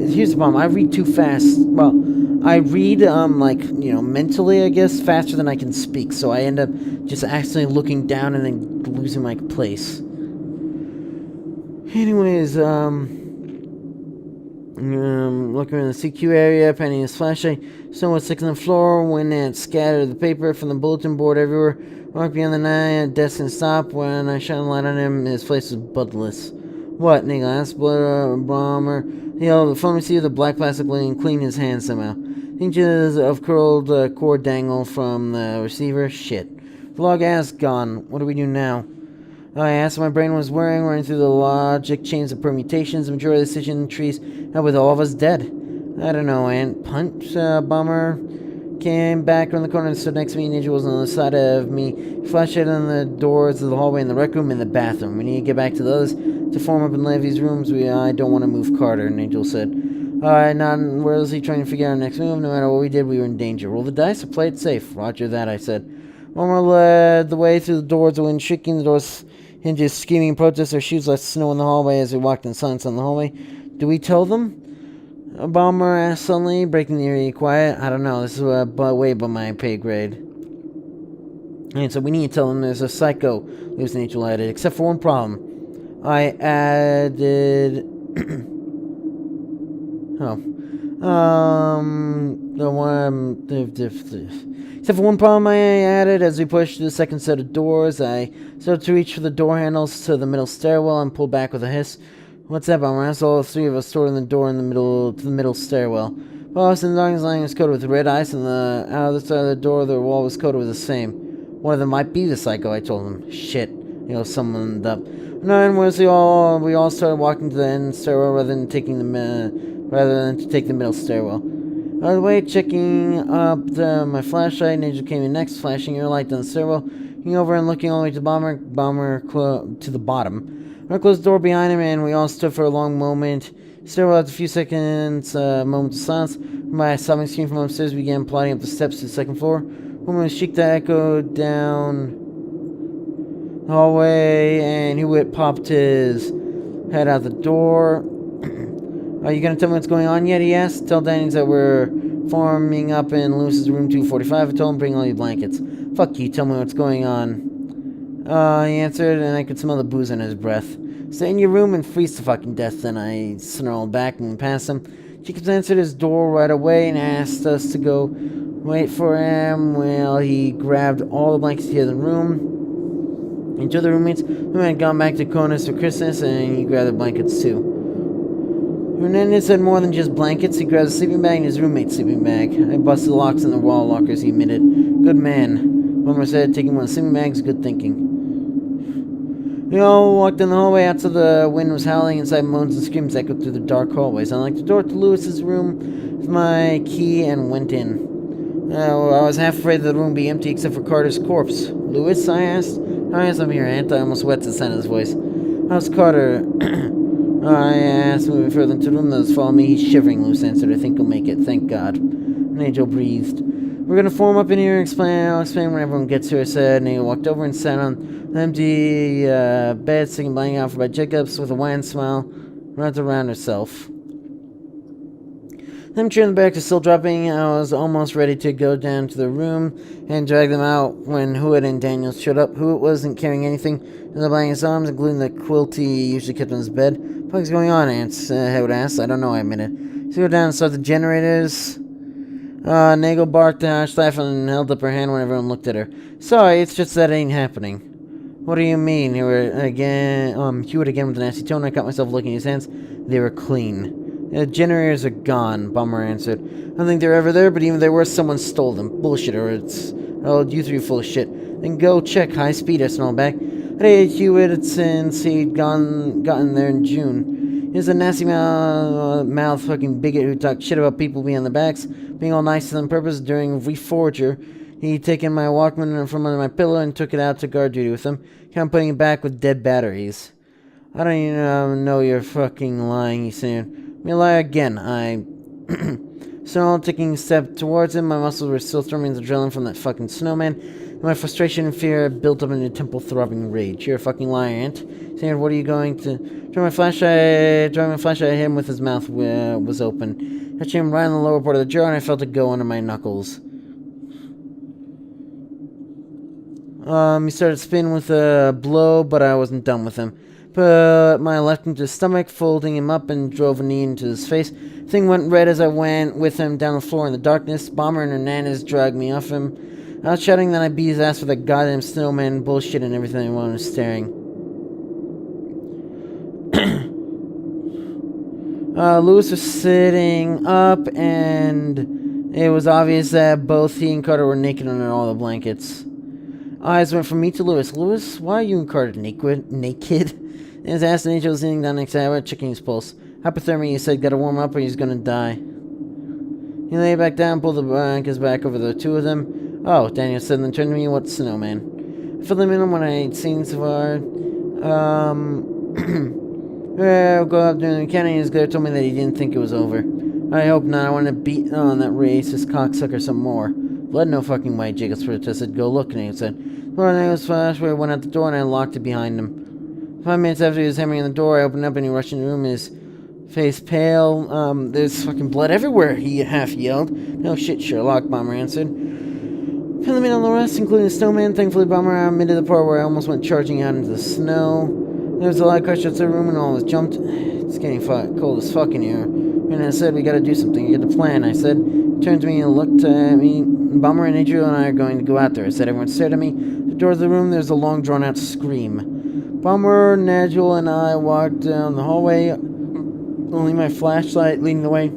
Here's the problem. I read too fast. Well, I read, mentally, I guess, faster than I can speak. So I end up just accidentally looking down and then losing my place. Anyways, looking in the CQ area, painting his flashlight. Snow was thick on the floor when it scattered the paper from the bulletin board everywhere. Walked beyond the night, desk and stopped. When I shone a light on him, his face was bloodless. What? Nagel asked. Bomber. He held the phone receiver, the black plastic lid, and cleaned his hands somehow. Inches of curled cord dangle from the receiver. Shit. The log asked, gone. What do we do now? I asked. My brain was whirring, running through the logic chains of permutations. The majority of the decision trees with all of us dead. I don't know, Aunt. Punch, Bomber came back around the corner and stood next to me. Ninja was on the other side of me. Flashlight on the doors of the hallway, in the rec room, and the bathroom. We need to get back to those to form up in Levy's rooms. I don't want to move Carter, Nigel said. Alright, now where is he trying to figure out our next move? No matter what we did, we were in danger. Roll the dice or play it safe. Roger that, I said. Bomber led the way through the doors, the wind shaking the doors, hinges screaming in protest. Our shoes left snow in the hallway as we walked in silence on the hallway. Do we tell them? A Bomber asked suddenly, breaking the eerie quiet. I don't know, this is way above my pay grade. And so we need to tell them there's a psycho, Lewis Nagel added, except for one problem. I added... Except for one problem I added as we pushed the second set of doors. I started to reach for the door handles to the middle stairwell and pulled back with a hiss. What's that, Bomber? All three of us stood in the door in the middle to the middle stairwell. Boss in the darkness line was coated with red ice, and the other side of the door, the wall was coated with the same. One of them might be the psycho, I told him. Shit. Summoned up. No, and once we all started walking to the end stairwell rather than to take the middle stairwell. By the way, checking up my flashlight, Angel came in next, flashing her light down the stairwell, looking over and looking all the way to Bomber to the bottom. I closed the door behind him, and we all stood for a long moment. Stairwell after a few seconds, moment of silence. My sobbing scream from upstairs began plodding up the steps to the second floor. Woman shriek that echoed down the hallway, and Hewitt popped his head out the door. Are you gonna tell me what's going on yet? He asked. Tell Daniels that we're forming up in Lewis's room 245. I told him bring all your blankets. Fuck you, tell me what's going on. He answered, and I could smell the booze in his breath. Stay in your room and freeze to fucking death. Then I snarled back and past him. Jacobs answered his door right away and asked us to go wait for him. Well, he grabbed all the blankets here in the room. And two of the roommates who had gone back to Kona's for Christmas, and he grabbed the blankets too. Hernandez had more than just blankets. He grabbed a sleeping bag and his roommate's sleeping bag. I busted the locks in the wall lockers, he admitted. Good man. Bummer said, taking one of the sleeping bags, good thinking. We all walked down the hallway. Outside the wind was howling. Inside, moans and screams echoed through the dark hallways. I unlocked the door to Lewis's room with my key and went in. I was half afraid the room would be empty except for Carter's corpse. Lewis? I asked. I'm here, Aunt. I almost wet the sound of his voice. How's Carter? I asked, moving further into the room. Those follow me. He's shivering, Lewis answered. I think he'll make it. Thank God. And Angel breathed. We're gonna form up in here and I'll explain when everyone gets here, I said. And he walked over and sat on an empty bed, sitting blanket offered by Jacobs with a wan smile wrapped around herself. Them turned back to still dropping. I was almost ready to go down to the room and drag them out when Hewitt and Daniels showed up. Hewitt wasn't carrying anything in the blanket's arms, including the quilt he usually kept on his bed. What the fuck's going on, Aunt? Hewitt asked. I don't know, I admitted. So go down and start the generators. Nagel barked and Ash laughed and held up her hand when everyone looked at her. Sorry, it's just that ain't happening. What do you mean? Hewitt again with a nasty tone. I caught myself looking at his hands. They were clean. The generators are gone, Bomber answered. I don't think they're ever there, but even if they were, someone stole them. Bullshit, or it's... Oh, you three are full of shit. Then go check high speed, I snarled back. Hey, Hewitt, since he'd gotten there in June. He's a nasty mouth fucking bigot who talked shit about people being on their backs, being all nice to them purpose during Reforger. He'd taken my Walkman from under my pillow and took it out to guard duty with him, kind of putting it back with dead batteries. I don't even know you're fucking lying, he said. Me lie again, I snarled, taking a step towards him. My muscles were still thrumming the adrenaline from that fucking snowman, and my frustration and fear built up into a temple-throbbing rage. You're a fucking liar, Aunt. Saying, what are you going to... Drawing my flashlight at him with his mouth was open. Touching him right on the lower part of the jaw, and I felt it go under my knuckles. He started spinning with a blow, but I wasn't done with him. Put my left into his stomach, folding him up, and drove a knee into his face. Thing went red as I went with him down the floor in the darkness. Bomber and Hernandez dragged me off him. I was shouting that I beat his ass for that goddamn snowman bullshit and everything. Everyone was staring. Lewis was sitting up, and it was obvious that both he and Carter were naked under all the blankets. Eyes went from me to Lewis. Lewis, why are you and Carter naked? And his ass and Angel was leaning down next to him, checking his pulse. Hypothermia, he said, gotta warm up or he's gonna die. He lay back down, pulled the blankets back over the two of them. Oh, Daniel said, and then turned to me, what's snowman? I filled him in when I'd seen so far. Well, go up during the county, and his guy told me that he didn't think it was over. I hope not. I want to beat on that racist cocksucker some more. Blood, no fucking way, Jacobs protested. Go look, and he said. Lord Nagel's flashlight went out the door, and I locked it behind him. 5 minutes after he was hammering on the door, I opened up, and he rushed in the room, his face pale. There's fucking blood everywhere, he half yelled. No shit, Sherlock, Bomber answered. Filling in on the rest, including the snowman. Thankfully, Bomber omitted the part where I almost went charging out into the snow. There was a lot of crush outside the room, and all of us jumped. It's getting cold as fuck in here. And I said, we gotta do something. You get the plan, I said. He turned to me and looked at me. Bomber and Adriel and I are going to go out there. I said, everyone stared at me. At the door of the room, there's a long, drawn-out scream. Bomber, Nigel, and I walked down the hallway, only my flashlight leading the way.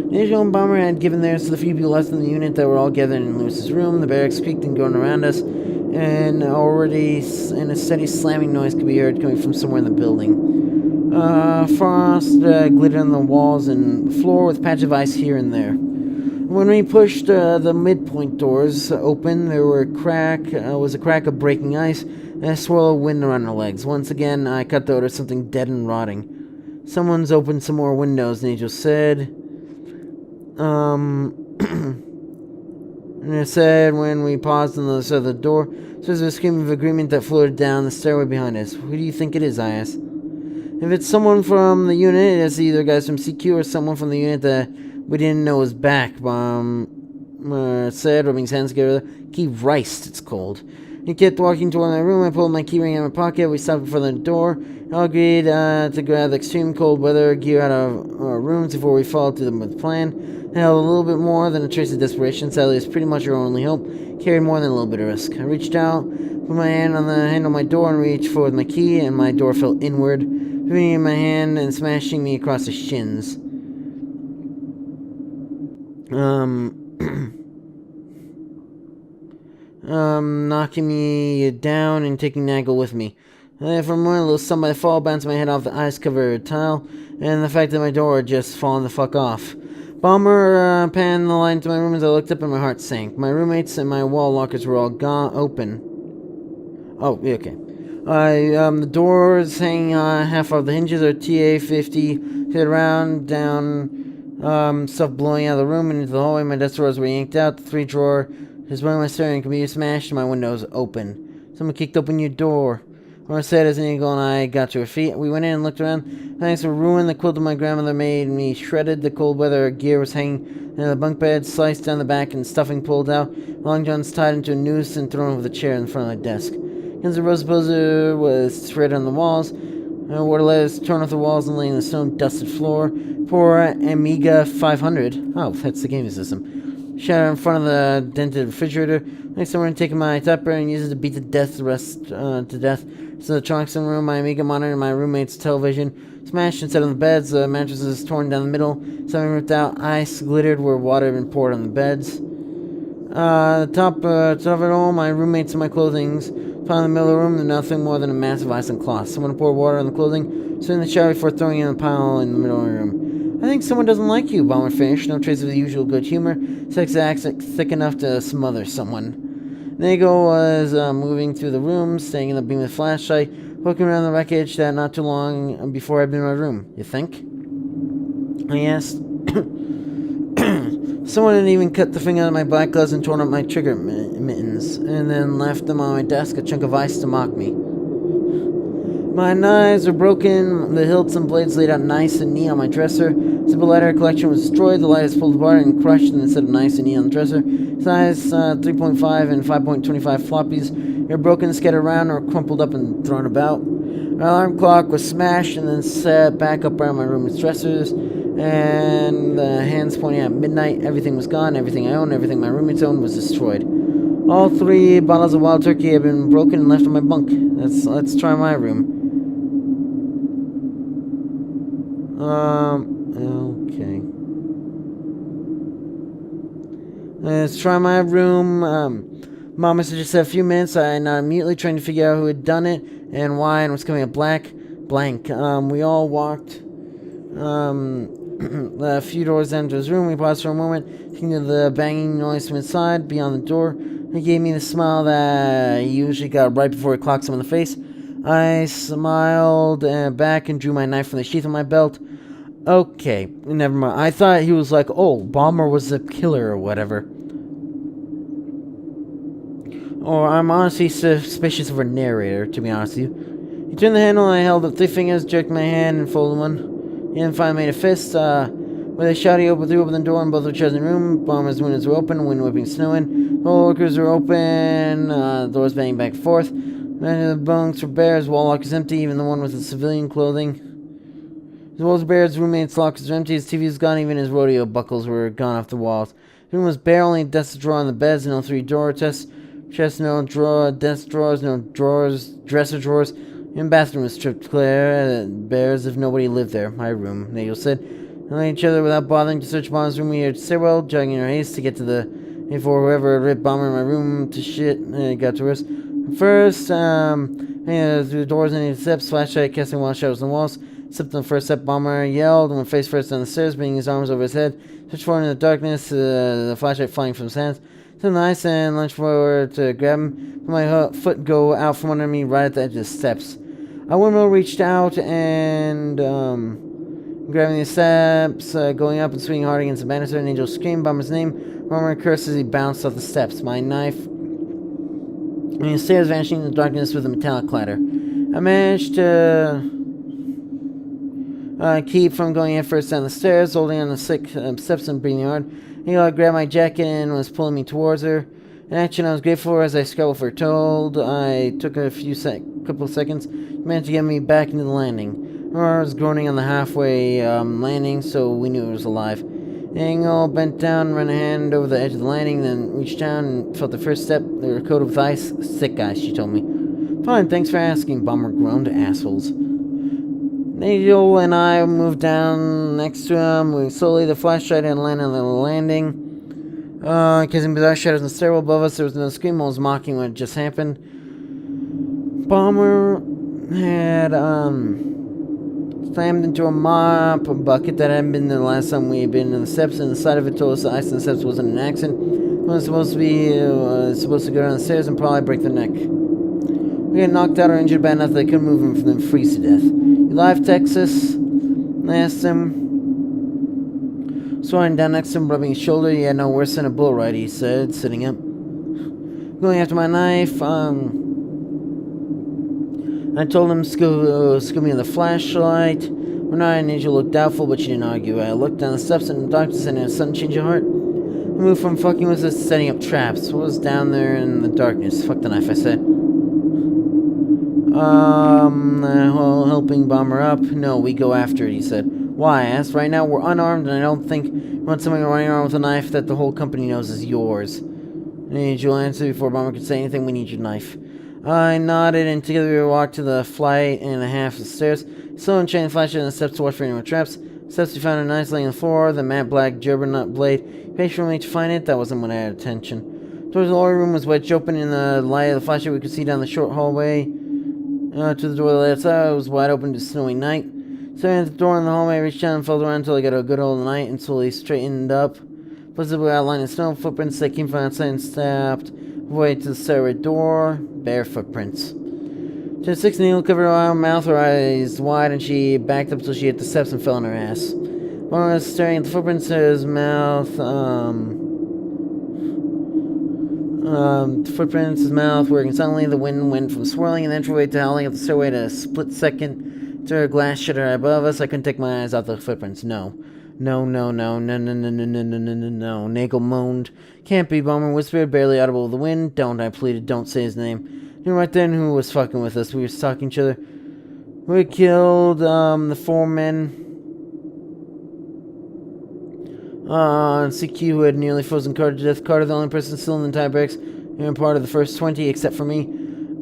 Nigel and Bomber had given theirs to the few people left in the unit that were all gathered in Lewis's room. The barracks peaked and going around us, and already a steady slamming noise could be heard coming from somewhere in the building. Frost glittered on the walls and floor with patches of ice here and there. When we pushed the midpoint doors open, there was a crack of breaking ice and a swirl of wind around our legs. Once again, I cut the odor of something dead and rotting. Someone's opened some more windows, Nigel said. And it said when we paused on the other side of the door, so there's a scream of agreement that floated down the stairway behind us. Who do you think it is? I asked. If it's someone from the unit, it's either guys from CQ or someone from the unit that we didn't know was back. Said, rubbing his hands together. Key Rice, it's called. He kept walking toward my room. I pulled my keyring out of my pocket. We stopped in front of the door. I agreed to grab the extreme cold weather gear out of our rooms before we followed through them with the plan. I held a little bit more than a trace of desperation. Sadly, it's pretty much our only hope. Carried more than a little bit of risk. I reached out, put my hand on the handle of my door, and reached forward with my key, and my door fell inward, hitting in my hand and smashing me across the shins. Knocking me down and taking Nagel with me. For a moment, a little stunned by the fall, bounced my head off the ice-covered tile, and the fact that my door had just fallen the fuck off. Bomber panned the light into my room as I looked up and my heart sank. My roommates and my wall lockers were all open. Oh, yeah, okay. The doors hanging on half of the hinges are TA-50, hit around, down, stuff blowing out of the room and into the hallway. My desk drawers were yanked out. The 3-drawer is one of my staring computer smashed and my windows open. Someone kicked open your door. Laura said as Nagel and I got to her feet. We went in and looked around. Thanks to ruin, the quilt of my grandmother made me shredded. The cold weather gear was hanging in the bunk bed, sliced down the back and stuffing pulled out. Long johns tied into a noose and thrown over the chair in front of the desk. Guns N' Roses poster was threaded on the walls. Water letters torn off the walls and laying on the stone-dusted floor. Poor Amiga 500. Oh, that's the gaming system. Shattered in front of the dented refrigerator. Next time, we're taking my typewriter and use it to beat to death to death. So the trunks in the room, my Amiga monitor, and my roommate's television smashed and set on the beds. The mattresses torn down the middle. Something ripped out. Ice glittered where water had been poured on the beds. Top of it all, my roommates and my clothing's found in the middle of the room. There's nothing more than a massive ice and cloth. Someone poured water on the clothing, stood in the shower before throwing it in a pile in the middle of the room. I think someone doesn't like you, Bomber finished. No trace of the usual good humor. Sex accent thick enough to smother someone. Nagel was moving through the room, staying in the beam of the flashlight, poking around the wreckage that not too long before I'd been in my room. You think? I asked. Someone had even cut the finger out of my black gloves and torn up my trigger mittens, and then left them on my desk, a chunk of ice to mock me. My knives were broken, the hilts and blades laid out nice and neat on my dresser. Simple lighter collection was destroyed, the light is pulled apart and crushed instead of nice and neat on the dresser. Size 3.5 and 5.25 floppies were broken, scattered around, or crumpled up and thrown about. My alarm clock was smashed and then set back up around my room's dressers, and the hands pointing at midnight. Everything was gone, everything I owned, everything my roommates owned was destroyed. All 3 bottles of wild turkey had been broken and left in my bunk. Let's try my room. Okay. Let's try my room. Mama suggested a few minutes. I nodded immediately, trying to figure out who had done it and why, and was coming up blank. We all walked a few doors down to his room. We paused for a moment, thinking of the banging noise from inside, beyond the door. He gave me the smile that he usually got right before he clocked someone in the face. I smiled back and drew my knife from the sheath of my belt. Okay, never mind. I thought he was like, oh, Bomber was the killer or whatever. Or I'm honestly suspicious of a narrator, to be honest with you. He turned the handle and I held up 3 fingers, jerked my hand and folded one. He then finally made a fist. With a shout, he threw open the door and both were in the room. Bomber's windows were open, wind whipping snow in. All workers were open, doors banging back and forth. Many of the bunks were bare, his wall lockers empty, even the one with the civilian clothing. His walls were bare, his roommate's lockers were empty, his TV was gone, even his rodeo buckles were gone off the walls. The room was bare, only a desk drawer on the beds, no 3-drawer chest, no drawer, desk drawers, no drawers, dresser drawers. Even the bathroom was stripped clear, bare as if nobody lived there. My room, Nagel said. We lay each other without bothering to search Bomber's room. We heard stairwell, jogging in our haste to get to the... before whoever had ripped Bomber in my room to shit got to us. First, through the doors and the steps, flashlight casting wild shadows on the walls. Slipped on the first step, Bomber yelled and went face first down the stairs, bringing his arms over his head. Searched forward in the darkness, the flashlight flying from his hands. To the ice and lunged forward to grab him. My foot go out from under me right at the edge of the steps. A windmill reached out and, grabbing the steps, going up and swinging hard against the banister. An angel screamed Bomber's name. Bomber cursed as he bounced off the steps. My knife, and the stairs vanishing in the darkness with a metallic clatter. I managed to keep from going head first down the stairs, holding on the steps and breathing hard. He grabbed my jacket and was pulling me towards her. An action I was grateful for as I scuttled for told. I took a couple of seconds, managed to get me back into the landing. I was groaning on the halfway landing, so we knew it was alive. Engel bent down, ran a hand over the edge of the landing, then reached down and felt the first step. They were coated with ice. Sick ice, she told me. Fine, thanks for asking, Bomber groaned. Assholes. Angel and I moved down next to him, moving slowly. The flashlight had landed on the landing. Casting bizarre shadows in the stairwell above us. There was no scream. I was mocking what had just happened. Bomber had slammed into a mop, a bucket that hadn't been there the last time we had been in the steps, and the side of it told us the ice in the steps wasn't an accident. It was supposed to go down the stairs and probably break their neck. We had knocked out or injured bad enough that they couldn't move him from them freeze to death. You live, Texas? I asked him. Swinging down next to him, rubbing his shoulder. He had no worse than a bull ride, he said, sitting up. Going after my knife, I told him scoop me on the flashlight. When I and Angel looked doubtful, but she didn't argue. I looked down the steps and the darkness and a sudden change of heart. I moved from fucking with us to setting up traps. What was down there in the darkness? Fuck the knife, I said. Well, helping Bomber up? No, we go after it, he said. Why? I asked. Right now we're unarmed, and I don't think you want someone running around with a knife that the whole company knows is yours. Angel answered before Bomber could say anything. We need your knife. I nodded, and together we walked to the flight and a half of the stairs. Slow and chain flashlight on the steps to watch for any more traps. Steps we found a knife laying on the floor, the matte black juggernaut blade. Patient for me to find it. That wasn't what I had attention. Towards the lower room was wedged open in the light of the flashlight. We could see down the short hallway to the door on the outside. It was wide open to snowy night. Staring at the door in the hallway, I reached down and felt around until I got a good hold of the night and slowly straightened up. Visible outline of snow footprints that came from outside and stepped way to the stairway door. Bare footprints. She had 6 needle covered her mouth, her eyes wide, and she backed up until she hit the steps and fell on her ass. One was staring at the footprints, his mouth, footprints, his mouth working silently. The wind went from swirling in the entryway to howling up the stairway in a split second. To her glass shutter above us, I couldn't take my eyes off the footprints. No. No. Nagel moaned. Can't be, Bomber whispered, barely audible with the wind. Don't, I pleaded. Don't say his name. Knew right then who was fucking with us. We were stalking each other. We killed, the 4 men. CQ, who had nearly frozen Carter to death. Carter, the only person still in the entire barracks. Even part of the first 20, except for me.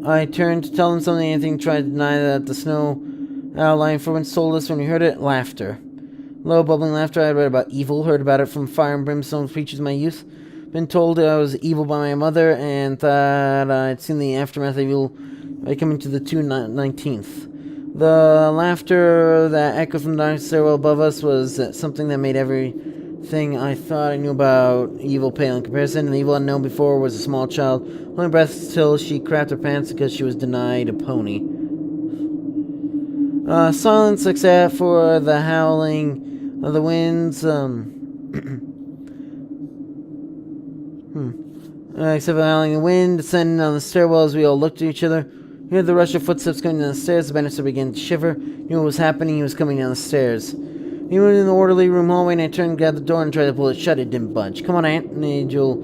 I turned to tell them something. Anything tried to deny that the snow outlying footprints told us when we heard it. Laughter. Low, bubbling laughter. I had read about evil, heard about it from fire and brimstone preachers in my youth. Been told I was evil by my mother, and thought I'd seen the aftermath of evil by coming to the 219th. The laughter that echoed from the dark stairwell above us was something that made everything I thought I knew about evil pale in comparison. And the evil I'd known before was a small child, holding breath till she crapped her pants because she was denied a pony. Silence except for the howling of the winds, except for the howling of the wind descending on the stairwell as we all looked at each other. We heard the rush of footsteps coming down the stairs. The banister began to shiver. Knew what was happening. He was coming down the stairs. He went in the orderly room hallway, and I turned, grabbed the door, and tried to pull it shut. It didn't budge. Come on, Aunt, Angel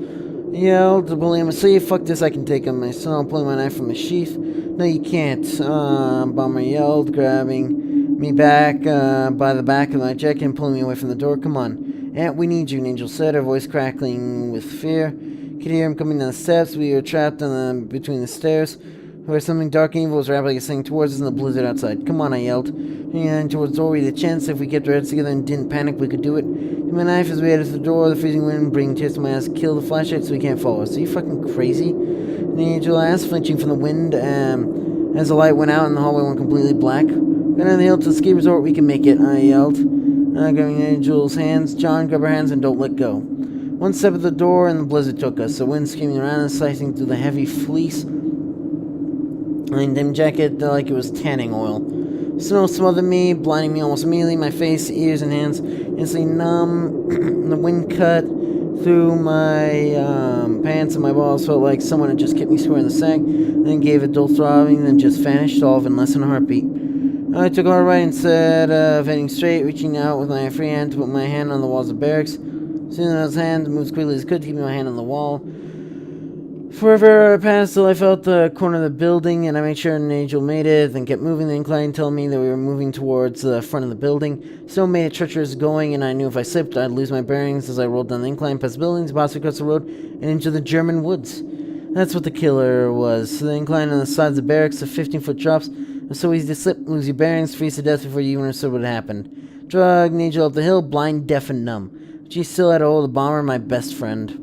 yelled to pull him asleep. Fuck this, I can take him. I saw him pulling my knife from his sheath. No, you can't, Bomber yelled, grabbing me back by the back of my jacket and pulling me away from the door. Come on, Aunt, we need you, Angel said, her voice crackling with fear. Could hear him coming down the steps. We were trapped between the stairs. Where something dark and evil was rapidly ascending towards us in the blizzard outside. Come on, I yelled. And towards the door, we had a chance. If we kept our heads together and didn't panic, we could do it. My knife as we headed to the door, the freezing wind bringing tears to my eyes. Kill the flashlight so he can't follow us. Are you fucking crazy? The angel asked, flinching from the wind, as the light went out and the hallway went completely black. Go down the hill to the ski resort, we can make it, I yelled. Grabbing Angel's hands, John, grab her hands and don't let go. One step at the door and the blizzard took us, the wind screaming around us, slicing through the heavy fleece and dim jacket like it was tanning oil. Snow smothered me, blinding me almost immediately. My face, ears, and hands instantly numb. The wind cut through my pants and my balls. Felt like someone had just kicked me square in the sack, then gave a dull throbbing, then just vanished, all in less than a heartbeat. I took a hard right instead of heading straight, reaching out with my free hand to put my hand on the walls of barracks. Soon as his hand moved as quickly as it could, keeping my hand on the wall. Forever passed till I felt the corner of the building, and I made sure an angel made it, then kept moving the incline, telling me that we were moving towards the front of the building. Snow made it treacherous going, and I knew if I slipped, I'd lose my bearings as I rolled down the incline, past buildings, possibly across the road, and into the German woods. That's what the killer was. The incline on the sides of the barracks, the 15-foot drops, was so easy to slip, lose your bearings, freeze to death before you even understood what had happened. Drug an angel up the hill, blind, deaf, and numb. But she still had a hold of the bomber, my best friend.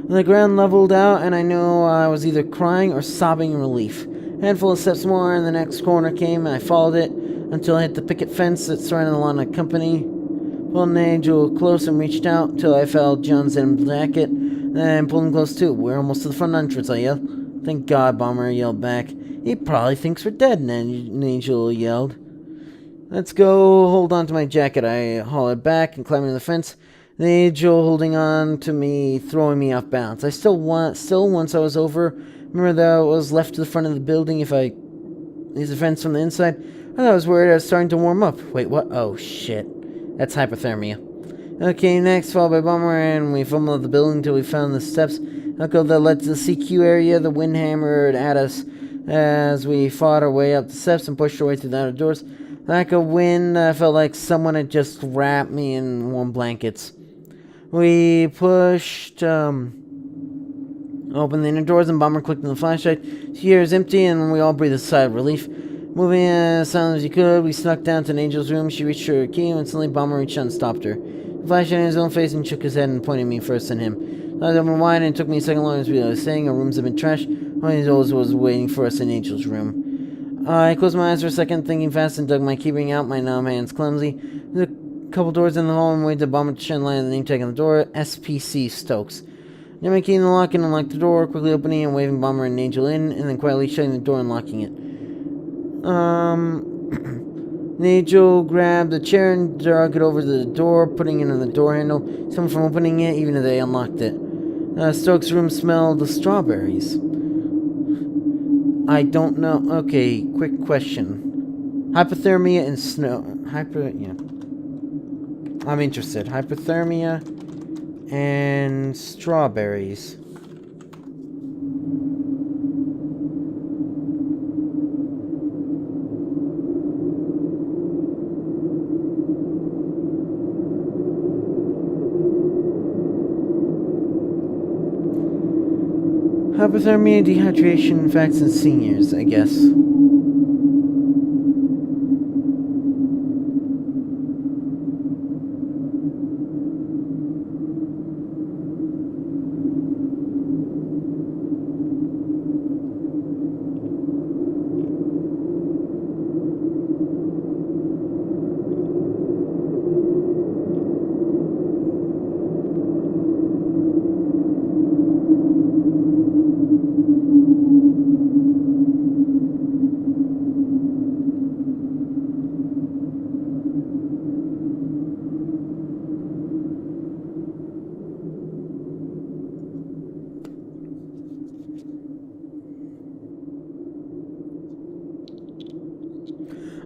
The ground leveled out, and I knew I was either crying or sobbing in relief. A handful of steps more, and the next corner came, and I followed it until I hit the picket fence that surrounded the line of company. Pulled an angel close and reached out until I felt John's denim jacket, then pulled him close too. We're almost to the front entrance, I yelled. Thank God, Bomber yelled back. He probably thinks we're dead, an angel yelled. Let's go. Hold on to my jacket, I hollered back and climbed into the fence. The angel holding on to me, throwing me off balance. I still once I was over, remember that I was left to the front of the building if I use the fence from the inside? I thought I was worried I was starting to warm up. Wait, what? Oh, shit. That's hypothermia. Okay, next, followed by Bomber, and we fumbled up the building until we found the steps that led to the CQ area. The wind hammered at us as we fought our way up the steps and pushed our way through the outer doors. Lack of wind, felt like someone had just wrapped me in warm blankets. We pushed open the inner doors, and Bomber clicked on the flashlight. Here is empty, and we all breathed a sigh of relief. Moving as silent as you could, we snuck down to an angel's room. She reached for her key, and instantly Bomber reached out and stopped her. The flashlight in his own face and shook his head and pointed me first and him. I was open wide, and it took me a second longer to realize what I was saying. Our rooms had been trashed. One of those was waiting for us in Angel's room. I closed my eyes for a second, thinking fast, and dug my keyring out, my numb hands clumsy. There were a couple doors in the hall, and waited to Bomber to shine light on the name tag on the door, SPC Stokes. I my key in the lock and unlocked the door, quickly opening and waving Bomber and Angel in, and then quietly shutting the door and locking it. Angel grabbed a chair and dragged it over to the door, putting it on the door handle. Someone from opening it, even if they unlocked it. Stokes' room smelled of strawberries. I don't know. Okay, quick question. Hypothermia and snow. Yeah. I'm interested. Hypothermia and strawberries. Hypothermia, dehydration, facts in seniors, I guess.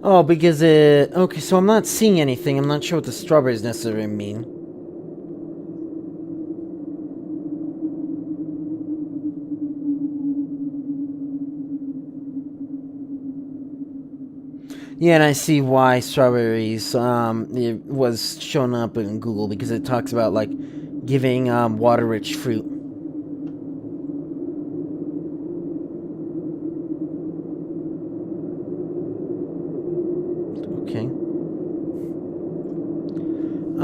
Oh, because it... Okay, so I'm not seeing anything. I'm not sure what the strawberries necessarily mean. Yeah, and I see why strawberries it was shown up in Google, because it talks about, like, giving water-rich fruit.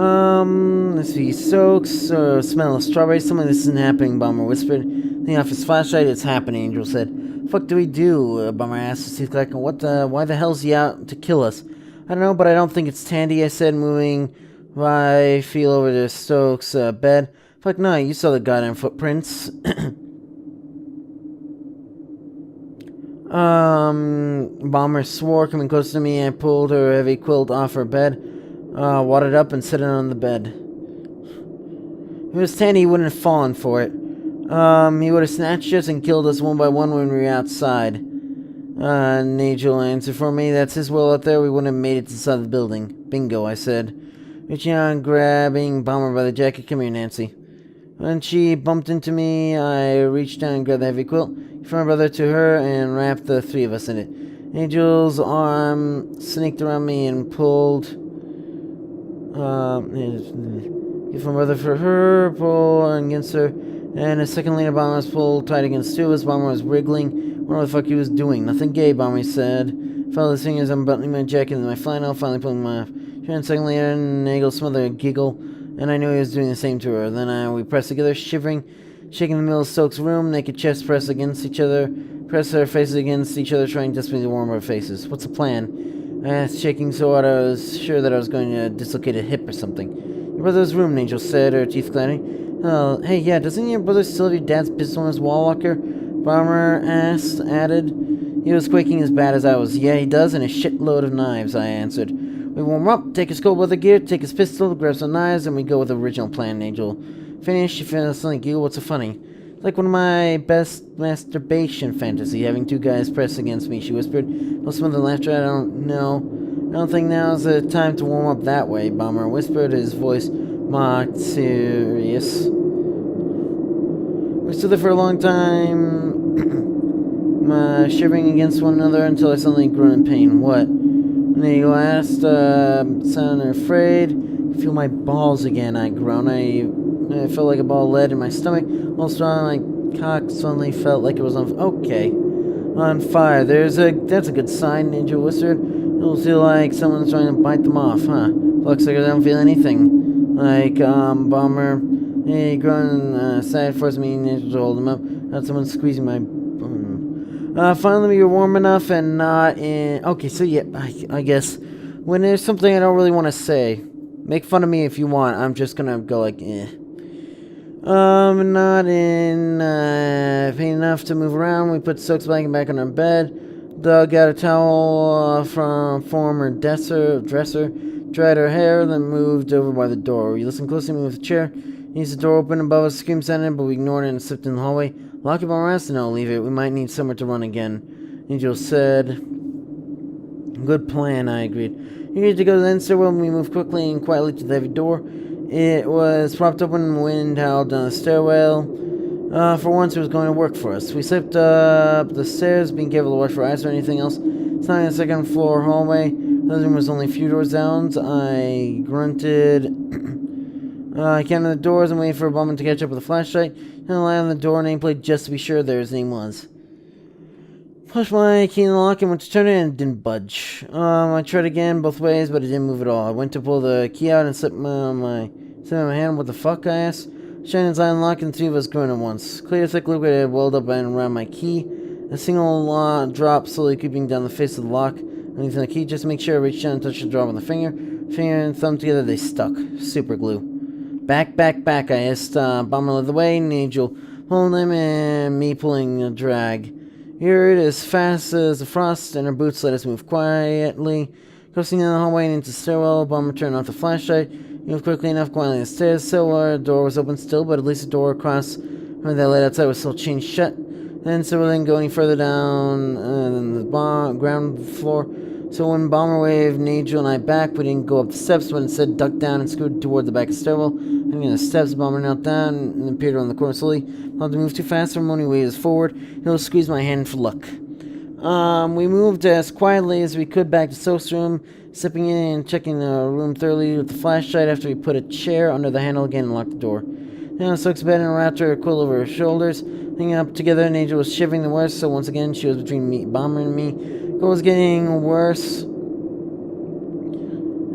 Let's see. Soaks or smell of strawberries. Something this isn't happening, Bomber whispered. Thinking off his flashlight, it's happening, Angel said. Fuck do we do? Bomber asked his teeth clacking. Why the hell's he out to kill us? I don't know, but I don't think it's Tandy, I said, moving my feel over to Stokes' bed. Fuck no, you saw the goddamn footprints. Bomber swore, coming close to me. I pulled her heavy quilt off her bed. Wadded up and set it on the bed. If it was Tandy, he wouldn't have fallen for it. He would have snatched us and killed us one by one when we were outside. Nigel answered for me. That's his will out there. We wouldn't have made it to the side of the building. Bingo, I said. Reaching out and grabbing Bomber by the jacket. Come here, Nancy. When she bumped into me, I reached down and grabbed the heavy quilt from my brother to her and wrapped the three of us in it. Angel's arm snaked around me and pulled... Give my brother for her, pull against her, and a second later, Bomber was pulled tight against two of us. Bomber was wriggling. What the fuck he was doing? Nothing gay, Bomber said. Felt his fingers unbuttoning my jacket and my flannel, finally pulling my off. A second later, Nagel smothered a giggle, and I knew he was doing the same to her. Then we pressed together, shivering, shaking in the middle of Stokes' room, naked chests pressed against each other, pressed our faces against each other, trying desperately to warm our faces. What's the plan? I asked, shaking so hard I was sure that I was going to dislocate a hip or something. Your brother's room, Angel said, her teeth clattering. Oh, hey, yeah, doesn't your brother still have your dad's pistol on his wall walker? Bomber added. He was quaking as bad as I was. Yeah, he does, and a shitload of knives, I answered. We warm up, take his cold weather gear, take his pistol, grab some knives, and we go with the original plan, Angel. Finished, she suddenly giggled. What's so funny? Like one of my best masturbation fantasy, having two guys press against me, she whispered. No smother laughter, I don't know. I don't think now's the time to warm up that way, Bomber whispered, his voice mocked serious. We stood there for a long time, shivering against one another until I suddenly grew in pain. What? Nagel asked, sounded afraid. I feel my balls again, I groaned. I felt like a ball of lead in my stomach. All strong, my cock suddenly felt like it was on fire. That's a good sign, Ninja whispered. It'll feel like someone's trying to bite them off, huh? Looks like I don't feel anything. Like, Bomber. Hey, groaned, sad, forced me Ninja to hold him up. Had someone squeezing my... finally we were warm enough and not in... Okay, so yeah, I guess when there's something I don't really want to say, make fun of me if you want. I'm just gonna go like, eh. Not in pain enough to move around. We put Stokes' blanket back on our bed, dug out a towel from former dresser, dried her hair, then moved over by the door. We listened closely, moved the chair. Needs the door open above us, scream sounded, but we ignored it and slipped in the hallway. Lock it on rest? No, leave it. We might need somewhere to run again. Angel said. Good plan, I agreed. You agreed to go to the end stairwell, and we moved quickly and quietly to the heavy door. It was propped open and wind howled down the stairwell. For once, it was going to work for us. We slipped up the stairs, being careful to watch for eyes or anything else. It's not in the second floor hallway. The room was only a few doors down. I grunted. I counted the doors and waited for a Bowman to catch up with a flashlight. And I light on the door nameplate just to be sure there his name was. Pushed my key in the lock and went to turn it and it didn't budge. I tried again both ways, but it didn't move at all. I went to pull the key out and slipped my hand. What the fuck, I asked. Shannon's eye unlocked and the three of us groaned at once. Clear, thick liquid had welled up and around my key. A single drop slowly creeping down the face of the lock. Underneath the key, just to make sure I reached down and touched the drop on the finger. Finger and thumb together, they stuck. Super glue. Back, I asked. Bomber led the way, Nigel pulling him and me pulling a drag. Here it as fast as the frost, and her boots let us move quietly. Crossing down the hallway and into the stairwell, Bomber turned off the flashlight. Moved quickly enough, quietly the stairs. The door was open still, but at least the door across where that led outside was still chained shut. Then, so we didn't go any further down than the ground floor. So when Bomber waved Nigel and I back, we didn't go up the steps, but instead ducked down and scooted toward the back of the stairwell. Hanging on the steps, Bomber knelt down and appeared around the corner slowly. Not to move too fast, for when he waved us forward, he'll squeeze my hand for luck. We moved as quietly as we could back to Soak's room, stepping in and checking the room thoroughly with the flashlight after we put a chair under the handle again and locked the door. Now Soak's bed and wrapped her quilt over her shoulders. Hanging up together, and Angel was shivering the worst, so once again she was between Bomber and me. It was getting worse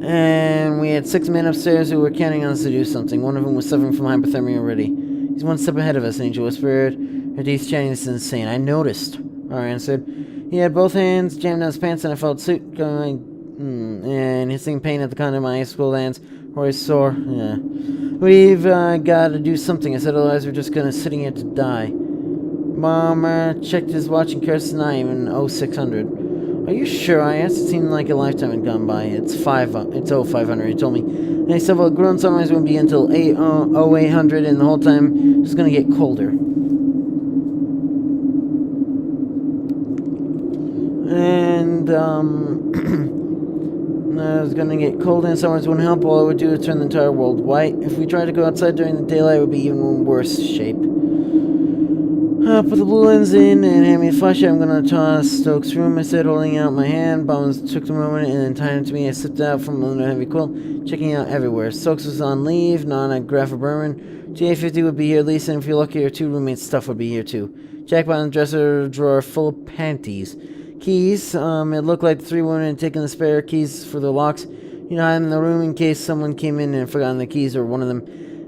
And we had 6 men upstairs who were counting on us to do something. One of them was suffering from hypothermia already. He's one step ahead of us, Angel whispered. Her teeth chatting, this is insane. I noticed, Mara answered. He had both hands jammed down his pants, and I felt suit going, and hissing pain at the corner of my ice-cold hands, where he's sore. Yeah. We've got to do something, I said, otherwise we're just gonna sitting here to die. Mama checked his watch and cursed an eye, even 0600. Are you sure? I asked. It seemed like a lifetime had gone by. It's 0500, he told me. And he said, well, grown sunrise wouldn't be until 0800, and the whole time it's gonna get colder. And, it was gonna get colder and summers wouldn't help. All it would do is turn the entire world white. If we tried to go outside during the daylight, it would be even worse shape. Put the blue lens in and hand me a flashlight. I'm gonna toss Stokes' room, I said, holding out my hand. Bombs took the moment and then tied it to me. I slipped out from under a heavy quilt, checking out everywhere. Stokes was on leave, not on Graffer Berman. GA50 would be here at least, and if you're lucky, your 2 roommates' stuff would be here too. Jackpot in the dresser drawer full of panties. Keys, it looked like the 3 women had taken the spare keys for their locks. You know, I'm in the room in case someone came in and forgotten the keys, or one of them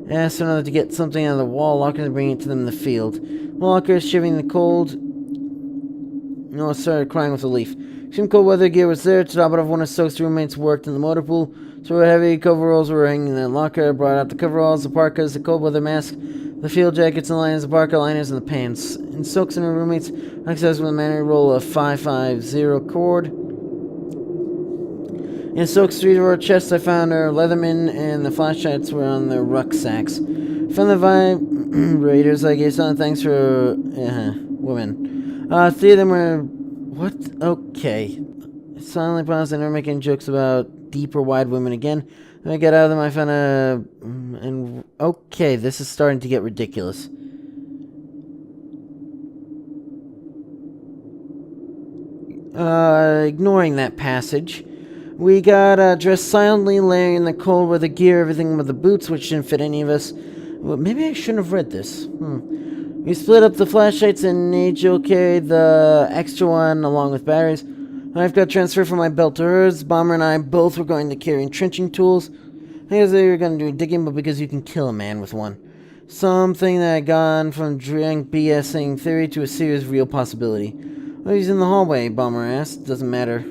asked another to get something out of the wall locker and bring it to them in the field. Walker, shivering in the cold, started crying with relief. Some cold weather gear was there. To top it off, one of Stokes' roommates worked in the motor pool, so heavy coveralls were hanging in the locker. I brought out the coveralls, the parkas, the cold weather mask, the field jackets, and liners, the parka liners, and the pants. And Stokes and her roommates exercised with a manual roll of 550 cord. In Stokes' 3-drawer chest, I found her Leatherman, and the flashlights were on their rucksacks. Found the vibrators. I gave some thanks for women. 3 of them were what? Okay. Silently paused. I never make any jokes about deep or wide women again. When I got out of them, I found and okay, this is starting to get ridiculous. Ignoring that passage, we got dressed silently, laying in the cold with the gear, everything with the boots, which didn't fit any of us. Well, maybe I shouldn't have read this. We split up the flashlights, and Angel carried the extra one along with batteries. I've got transferred from my belt to hers. Bomber and I both were going to carry entrenching tools. I guess they were going to do digging, but because you can kill a man with one. Something that had gone from drunk BSing theory to a serious real possibility. Oh, he's in the hallway, Bomber asked. Doesn't matter.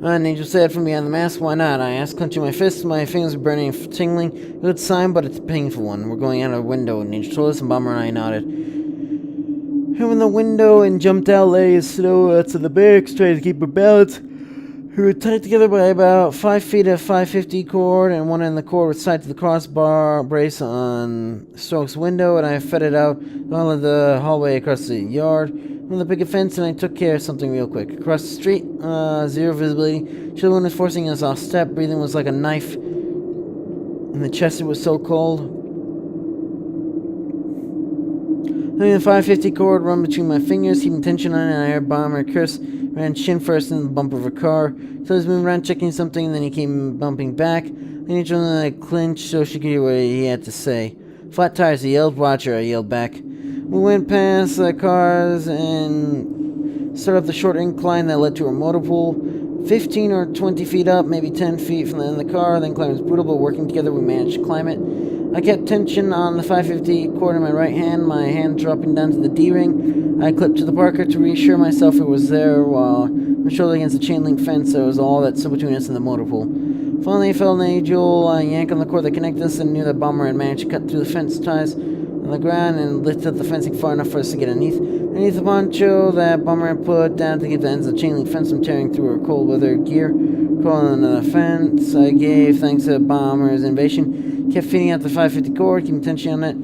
An angel said from behind the mask. Why not? I asked, clenching my fists. My fingers were burning and tingling. Good sign, but it's a painful one. We're going out of a window, an angel told us, and Bomber and I nodded. Him in the window and jumped out, letting us slow to the barracks, trying to keep her balance. We were tied together by about 5 feet of 550 cord, and one end of the cord was tied to the crossbar brace on Stokes' window, and I fed it out all of the hallway across the yard. From the picket fence, and I took care of something real quick. Across the street, zero visibility. Children was forcing us off step. Breathing was like a knife in the chest. It was so cold. Letting the 550 cord run between my fingers, keeping tension on it, and I heard Bomber curse. Ran shin first into the bumper of her car. So he was moving around checking something, and then he came bumping back. Then he tried to clinch so she could hear what he had to say. Flat tires, he yelled. Watch her, I yelled back. We went past the cars and started up the short incline that led to a motor pool. 15 or 20 feet up, maybe 10 feet from the end of the car. Then climb was brutal, but working together we managed to climb it. I kept tension on the 550 cord in my right hand, my hand dropping down to the D-ring. I clipped to the Parker to reassure myself it was there, while my shoulder against the chain link fence, so it was all that stood between us and the motor pool. Finally, I felt an angel yank on the cord that connected us, and knew that Bomber had managed to cut through the fence ties on the ground and lifted up the fencing far enough for us to get underneath the poncho that Bomber had put down to keep the ends of the chain link fence from tearing through her cold weather gear. Crawling under the fence, I gave thanks to Bomber's invasion. Kept feeding out the 550 cord, keeping tension on it.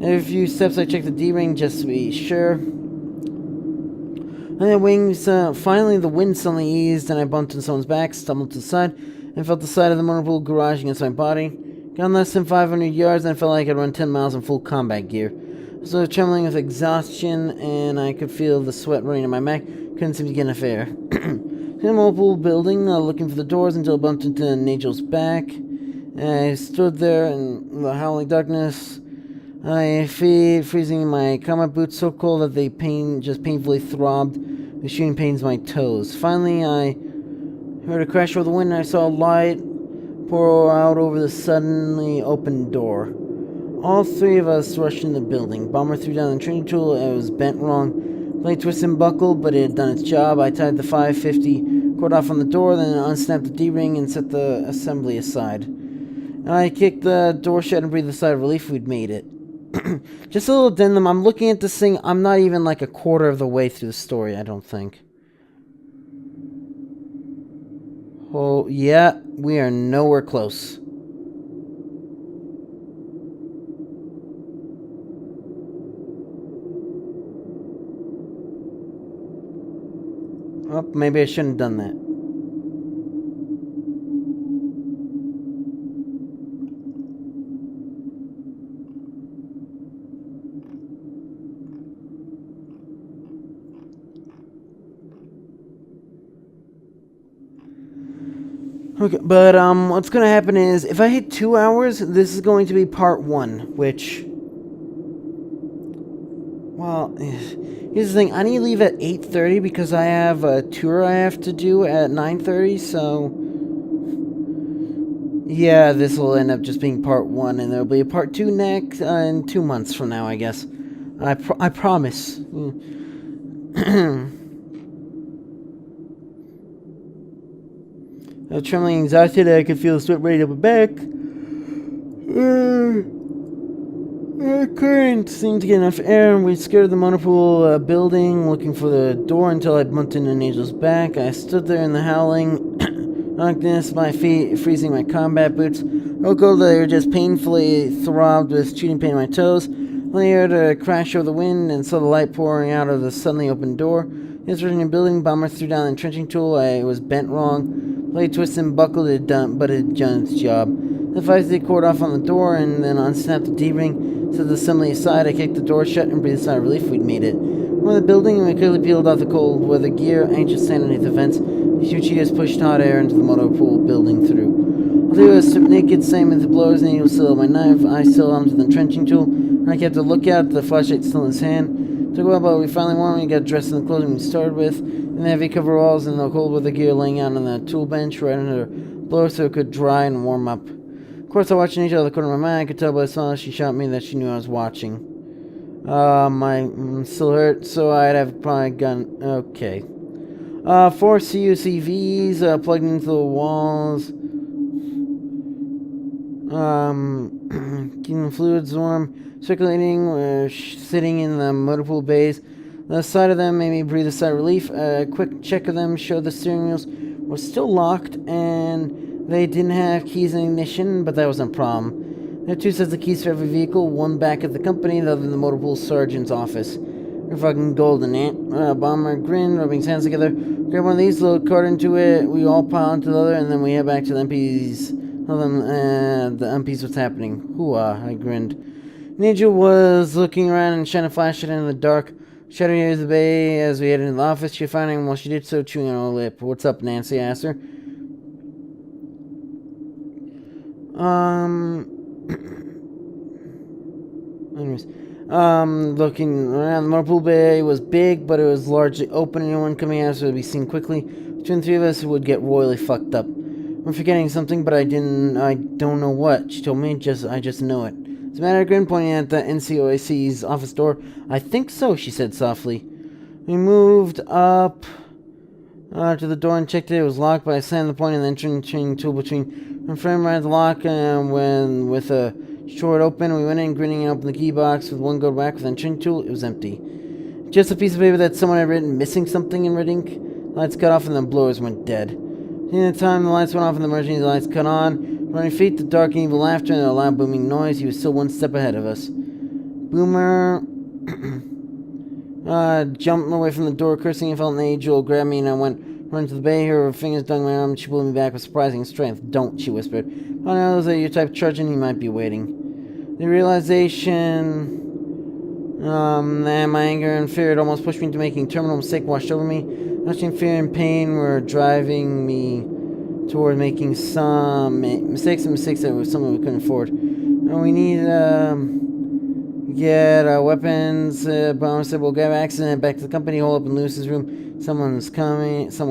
Every few steps I checked the D-ring just to be sure. And the wings, finally the wind suddenly eased, and I bumped into someone's back, stumbled to the side, and felt the side of the motorpool garage against my body. Gone less than 500 yards, and I felt like I'd run 10 miles in full combat gear. I was sort of trembling with exhaustion, and I could feel the sweat running in my neck. Couldn't seem to get enough air. In the motorpool building, looking for the doors until I bumped into Nigel's back. I stood there in the howling darkness. I freezing in my combat boots, so cold that they just painfully throbbed with shooting pains in my toes. Finally, I Heard a crash over the window. I saw a light pour out over the suddenly opened door. All three of us rushed in the building. Bomber threw down the training tool. It was bent wrong. Blade twisted and buckled, but it had done its job. I tied the 550 cord off on the door, then unsnapped the D-ring and set the assembly aside. I kicked the door shut and breathed a sigh of relief. We'd made it. Just a little addendum. I'm looking at this thing. I'm not even like a quarter of the way through the story, I don't think. Oh, yeah, we are nowhere close. Oh, maybe I shouldn't have done that. Okay, but what's gonna happen is if I hit 2 hours, this is going to be part 1, which, well, here's the thing. I need to leave at 8:30 because I have a tour I have to do at 9:30. So yeah, this will end up just being part 1, and there'll be a part 2 next in 2 months from now, I guess. I promise. I was trembling anxiety that I could feel the sweat ready to my back. I couldn't seem to get enough air, and we skirted the monopool building, looking for the door until I bumped into Angel's back. I stood there in the howling, darkness, my feet freezing my combat boots. Oh, cold, they were just painfully throbbed with shooting pain in my toes. I heard a crash over the wind and saw the light pouring out of the suddenly opened door. This was in a building. Bomber threw down the entrenching tool. I was bent wrong. Blade twisted and buckled, but it had done its job. The 5 cord off on the door and then unsnapped the D-ring, set the assembly aside. I kicked the door shut and breathed a sigh of relief. We'd made it. We're in the building and we clearly peeled off the cold weather gear, anxious to stand underneath the vents. The huge heaters pushed hot air into the motor pool building through. Although I was stripped naked, same with the blowers and the needle still on my knife, I still armed with the entrenching tool. I kept a lookout, the flashlight still in his hand. Took a while, but we finally warmed and got dressed in the clothing we started with, in the heavy coveralls and the cold weather gear laying out on the tool bench right under the blower so it could dry and warm up. Of course, I watched Anisha out of the corner of my mind. I could tell by the smile she shot me that she knew I was watching. My still hurt, so I'd have probably gone. Okay. 4 CUCVs plugged into the walls. Keeping the fluids warm, circulating, sitting in the motor pool bays. The sight of them made me breathe a sigh of relief. A quick check of them showed the steering wheels were still locked, and they didn't have keys in ignition, but that wasn't a problem. There are 2 sets of keys for every vehicle, one back at the company, the other in the motor pool sergeant's office. You're fucking golden, Aunt. Bomber grinned, rubbing his hands together. Grab one of these, load Carter into it, we all pile into the other, and then we head back to the MPs. Tell them, the MPs what's happening. Hoo-ah, I grinned. Ninja was looking around and shining a flashlight in the dark. Shouting near the bay as we headed into the office. She found him while she did so, chewing on her lip. What's up, Nancy? I asked her. Anyways. Looking around, the motor pool bay was big, but it was largely open. Anyone coming at us would be seen quickly. Between the 3 of us, it would get royally fucked up. I'm forgetting something, but I don't know what. She told me, I just know it. As a matter of grin, pointing at the NCOAC's office door. I think so, she said softly. We moved up to the door and checked it. It was locked, but I slammed the point of the entering tool between my friend right at the lock, and when with a short open, we went in, grinning, and opened the key box with one go back with the entering tool. It was empty. Just a piece of paper that someone had written, missing something in red ink. Lights cut off and the blowers went dead. In the time the lights went off and the emergency lights cut on, running feet, the dark and evil laughter, and a loud booming noise, he was still 1 step ahead of us. Boomer jumped away from the door, cursing, and felt an angel grab me, and I went running to the bay. Her fingers dug my arm, and she pulled me back with surprising strength. Don't, she whispered. I know that your type of charging, he might be waiting. The realization that my anger and fear had almost pushed me into making a terminal mistake washed over me. Rushing fear and pain were driving me toward making some mistakes that were something we couldn't afford. And we need get our weapons. Bomber said we'll get accident back to the company, hold up in Lewis's room. Someone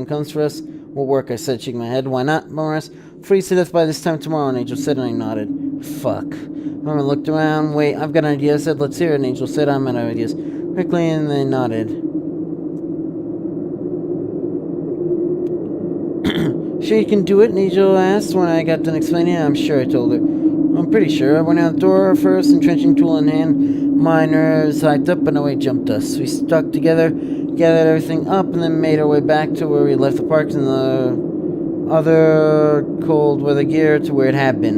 comes for us. Will work, I said, shaking my head. Why not? Bomber asked. Freeze to death by this time tomorrow, and Angel said, and I nodded. Fuck. Bomber looked around. Wait, I've got an idea. I said, let's hear it, and Angel said, I'm out of ideas. Quickly, and they nodded. Sure you can do it? Angel asked when I got done explaining it. I'm sure, I told her. I'm pretty sure. I went out the door first, entrenching tool in hand. My nerves hyped up, but no way jumped us. We stuck together, gathered everything up, and then made our way back to where we left the parks and the other cold weather gear to where it had been.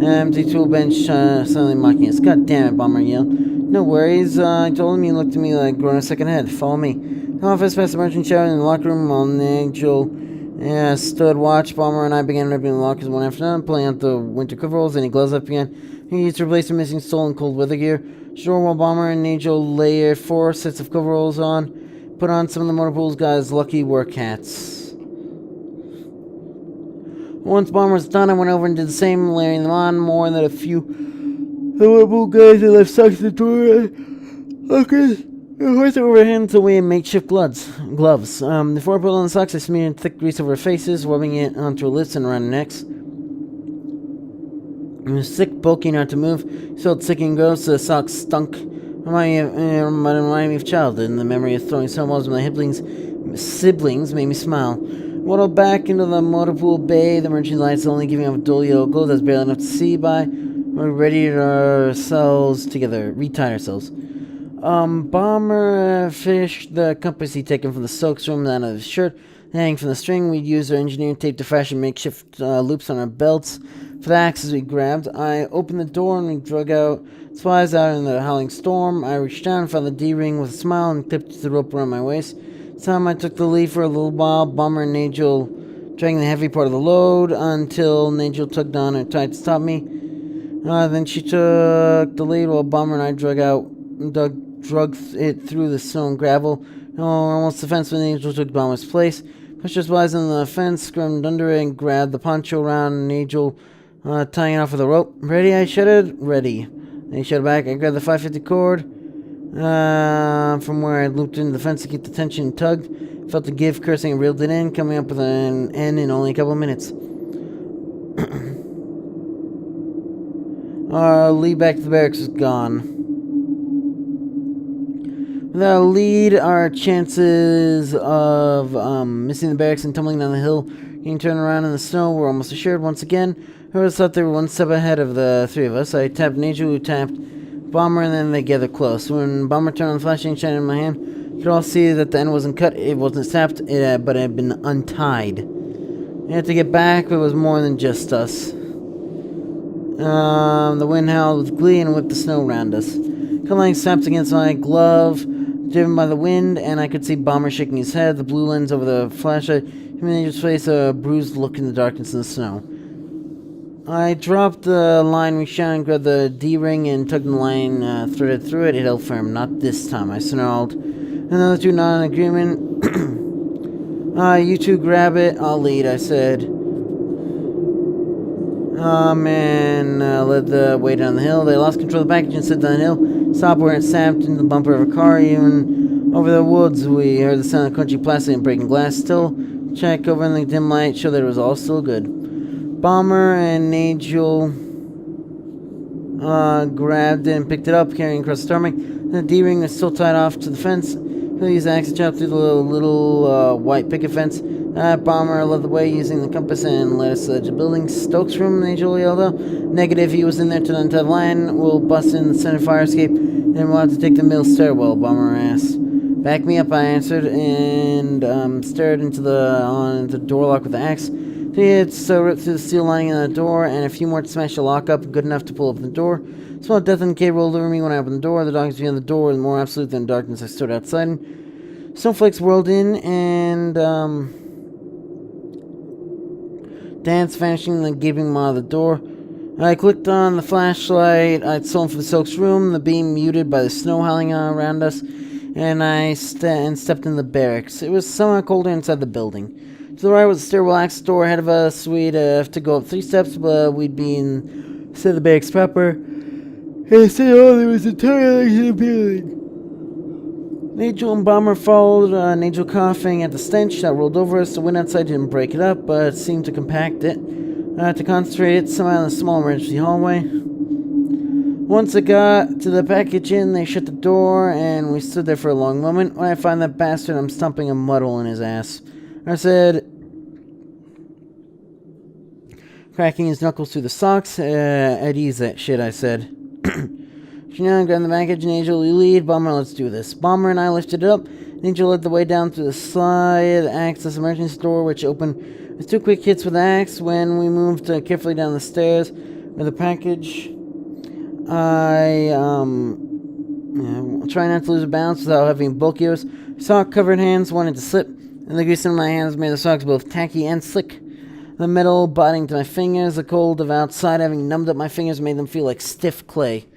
An empty tool bench suddenly mocking us. God damn it, Bomber yelled. No worries, I told him. He looked at me like grown a second head. Follow me. The office past the merchant shower in the locker room while Nigel stood watch. Bomber and I began ripping the lockers one after another, pulling out the winter coveralls and gloves up again. He used to replace the missing stolen cold weather gear. Sure, while Bomber and Nigel layered 4 sets of coveralls on, put on some of the motor pool's guys' lucky work hats. Once Bomber was done, I went over and did the same, layering them on, more than a few motor pool guys that left socks at the door. Lockers. The horse overhand until we had makeshift gloves. Before I put on the socks, I smeared thick grease over our faces, rubbing it onto our lips and around our necks. It was thick, bulky, not to move. It felt sick and gross. The socks stunk. Reminded me of childhood, and the memory of throwing snowballs with my siblings made me smile. Waddled back into the motor pool bay, the merchant lights only giving off a dull yellow glow that's barely enough to see by. We readied ourselves together, retied ourselves. Bomber fished the compass he'd taken from the soaks room out of his shirt. Hanging from the string, we'd used our engineering tape to fashion makeshift loops on our belts. For the axes we grabbed, I opened the door and we drug out supplies out in the howling storm. I reached down and found the D-ring with a smile and clipped the rope around my waist. This time I took the lead for a little while, Bomber and Nigel dragging the heavy part of the load until Nigel tugged on her tight to stop me. Then she took the lead while Bomber and I drug it through the snow and gravel. Almost the fence when Nigel took Bomber's place. Pushed us wise on the fence, scrambled under it, and grabbed the poncho around Nigel, tying it off with a rope. Ready? I shouted. Ready. Then he shouted back. I grabbed the 550 cord from where I looped into the fence to keep the tension and tugged. Felt the give, cursing, and reeled it in, coming up with an end in only a couple of minutes. Our lead back to the barracks was gone. Without a lead, our chances of missing the barracks and tumbling down the hill, getting turned around in the snow, were almost assured once again. I always thought they were one step ahead of the three of us. I tapped Nigel, who tapped Bomber, and then they gathered close. When Bomber turned on the flashing shine in my hand, you could all see that the end wasn't cut, it wasn't snapped, but it had been untied. We had to get back, but it was more than just us. The wind howled with glee and whipped the snow around us. Cutting snapped against my glove, driven by the wind, and I could see Bomber shaking his head, the blue lens over the flashlight, him in his face, a bruised look in the darkness and the snow. I dropped the line we shot and grabbed the D-ring and tugged the line threaded through it. It held firm. Not this time, I snarled. And the other two nodded in agreement. You two grab it. I'll lead, I said. Man led the way down the hill. They lost control of the package and slid down the hill. Stopped where it snapped into the bumper of a car. Even over the woods, we heard the sound of crunchy plastic and breaking glass. Still, check over in the dim light, showed that it was all still good. Bomber and Nigel grabbed it and picked it up, carrying it across the tarmac. The D-ring was still tied off to the fence. He'll use the axe to chop through the little white picket fence. Bomber led the way using the compass and led us to the edge of the building. Stokes' room, Nigel yelled out. Negative, he was in there to untie the line. We'll bust in the center fire escape, then we'll have to take the mill stairwell, Bomber asked. Back me up, I answered, and stared into the door lock with the axe. He had ripped through the steel lining of the door, and a few more to smash the lock up, good enough to pull open the door. The smell of death and decay rolled over me when I opened the door. The darkness behind the door was more absolute than darkness I stood outside. Snowflakes whirled in, and danced, vanishing in the gaping maw of the door. I clicked on the flashlight I'd stolen from the Stokes' room, the beam muted by the snow howling around us, and I stepped in the barracks. It was somewhat colder inside the building. To the right was a stairwell access door ahead of us. We'd have to go up 3 steps, but we'd be inside the barracks proper. And instead of all, there was a tunnel into the building. Nigel and Bomber followed, Nigel coughing at the stench that rolled over us. The wind outside didn't break it up, but seemed to compact it. To concentrate it somehow in the small emergency hallway. Once I got to the package inn, they shut the door, and we stood there for a long moment. When I find that bastard, I'm stumping a muddle in his ass. I said, cracking his knuckles through the socks. I'd ease that shit, I said. Janelle grabbed the package, and Angel, you lead. Bomber, let's do this. Bomber and I lifted it up. Angel led the way down through the side access emergency door, which opened with 2 quick hits with the axe. When we moved carefully down the stairs with the package, I try not to lose a balance without having bulkios. Sock covered hands wanted to slip, and the grease in my hands made the socks both tacky and slick. The metal biting to my fingers, the cold of outside having numbed up my fingers made them feel like stiff clay.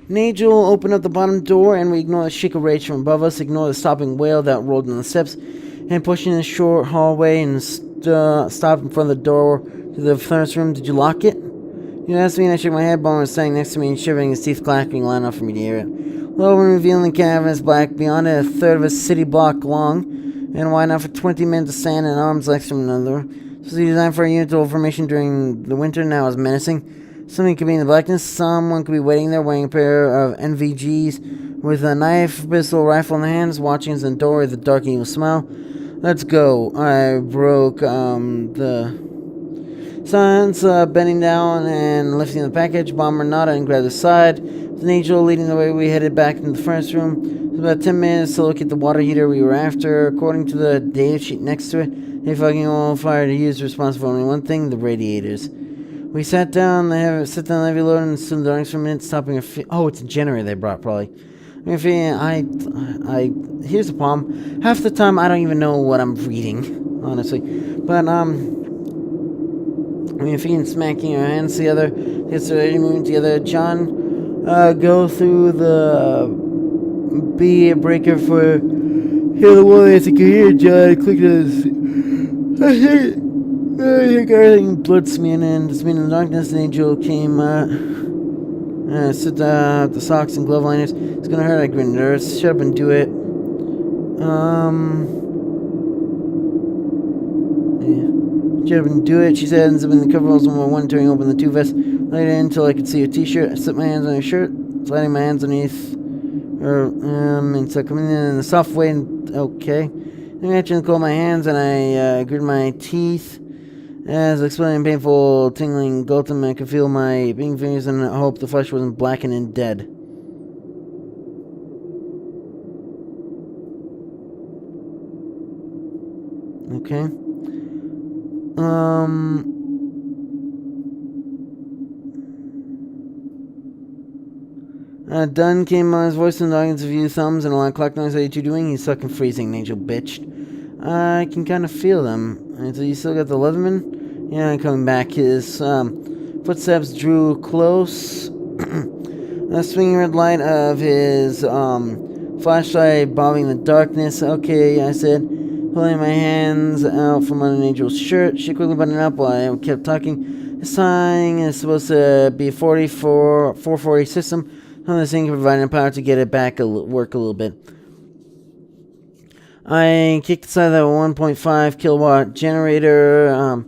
Nigel opened up the bottom door, and we ignored the shake of rage from above us, ignored the stopping wail that rolled down the steps, and pushing the short hallway and stopped in front of the door to the furnace room. Did you lock it? You asked me, and I shook my head. Bomber was standing next to me, shivering, his teeth clacking loud enough for me to hear it. Low and revealing cavern is black, beyond it a third of a city block long, and wide enough for 20 men to stand in arm's length from another. So the design for a unit of formation during the winter now is menacing. Something could be in the blackness. Someone could be waiting there, wearing a pair of NVGs, with a knife, pistol, rifle in their hands, watching us in the door with a dark evil smile. Let's go. I broke the silence, bending down and lifting the package. Bomber nodded and grabbed the side. With Nigel leading the way, we headed back into the furnace room. It was about 10 minutes to look at the water heater we were after. According to the data sheet next to it, a fucking oil fire to use responsible for only one thing, the radiators. We sat down the heavy load and stood darkness for a minute, stopping our feet. Oh, it's a generator they brought, probably. Here's the problem. Half the time I don't even know what I'm reading, honestly. But, feet smacking our hands together, it's already moving together. John, go through the B breaker for hear the one that's a here, John. Click this. I think everything blood smearing in the darkness. An angel came, stood the socks and glove liners. It's gonna hurt, I grinned. Shut up and do it. Yeah. Shut up and do it, she said, and zipping the coveralls on one, tearing open the 2 vests. Laid it in until I could see her t-shirt. I slipped my hands on her shirt, sliding my hands underneath her, and so coming in a soft way, and okay. I actually cold my hands, and I gritted my teeth. As explaining painful, tingling, gulping, I could feel my being fingers, and I hoped the flesh wasn't blackened and dead. Okay. Done came on his voice and audience of you thumbs and a loud clock noise. How you two doing? He's stuck and freezing, Angel bitched. I can kind of feel them. And so you still got the Leatherman? Yeah, coming back. His footsteps drew close. The swinging red light of his flashlight bobbing in the darkness. Okay, I said, pulling my hands out from under Angel's shirt. She quickly buttoned up while I kept talking. This sign is supposed to be a 440 system. Some of this thing can provide enough power to get it back work a little bit. I kicked inside that 1.5 kilowatt generator.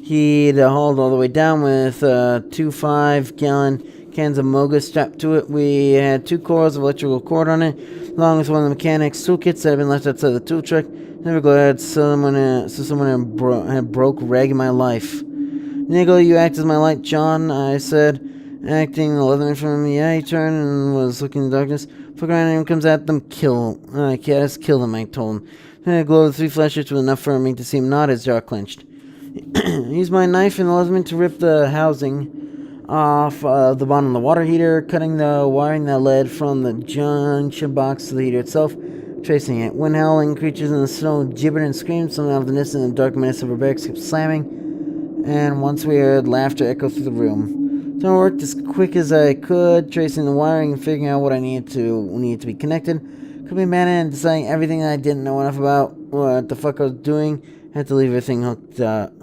He'd hauled all the way down with 2 5-gallon cans of Moga strapped to it. We had 2 coils of electrical cord on it, along with one of the mechanics' toolkits that had been left outside the tool truck. Never glad someone had broke reg in my life. Nigel, you act as my light, John, I said, acting the Leatherman from me. Yeah, he turned and was looking in the darkness. Fuck around, anyone comes at them, kill. Just kill them, I told him. The glow of the 3 flashlights was enough for me to see him nod, his jaw clenched. Used my knife and the Leatherman to rip the housing off the bottom of the water heater, cutting the wiring that led from the junction box to the heater itself, tracing it. When howling creatures in the snow gibbered and screamed, something out of the mist and the dark menace of her barracks kept slamming, and once we heard laughter echo through the room. So I worked as quick as I could, tracing the wiring and figuring out what I needed to be connected. Could be mad and deciding everything that I didn't know enough about what the fuck I was doing. Had to leave everything hooked up.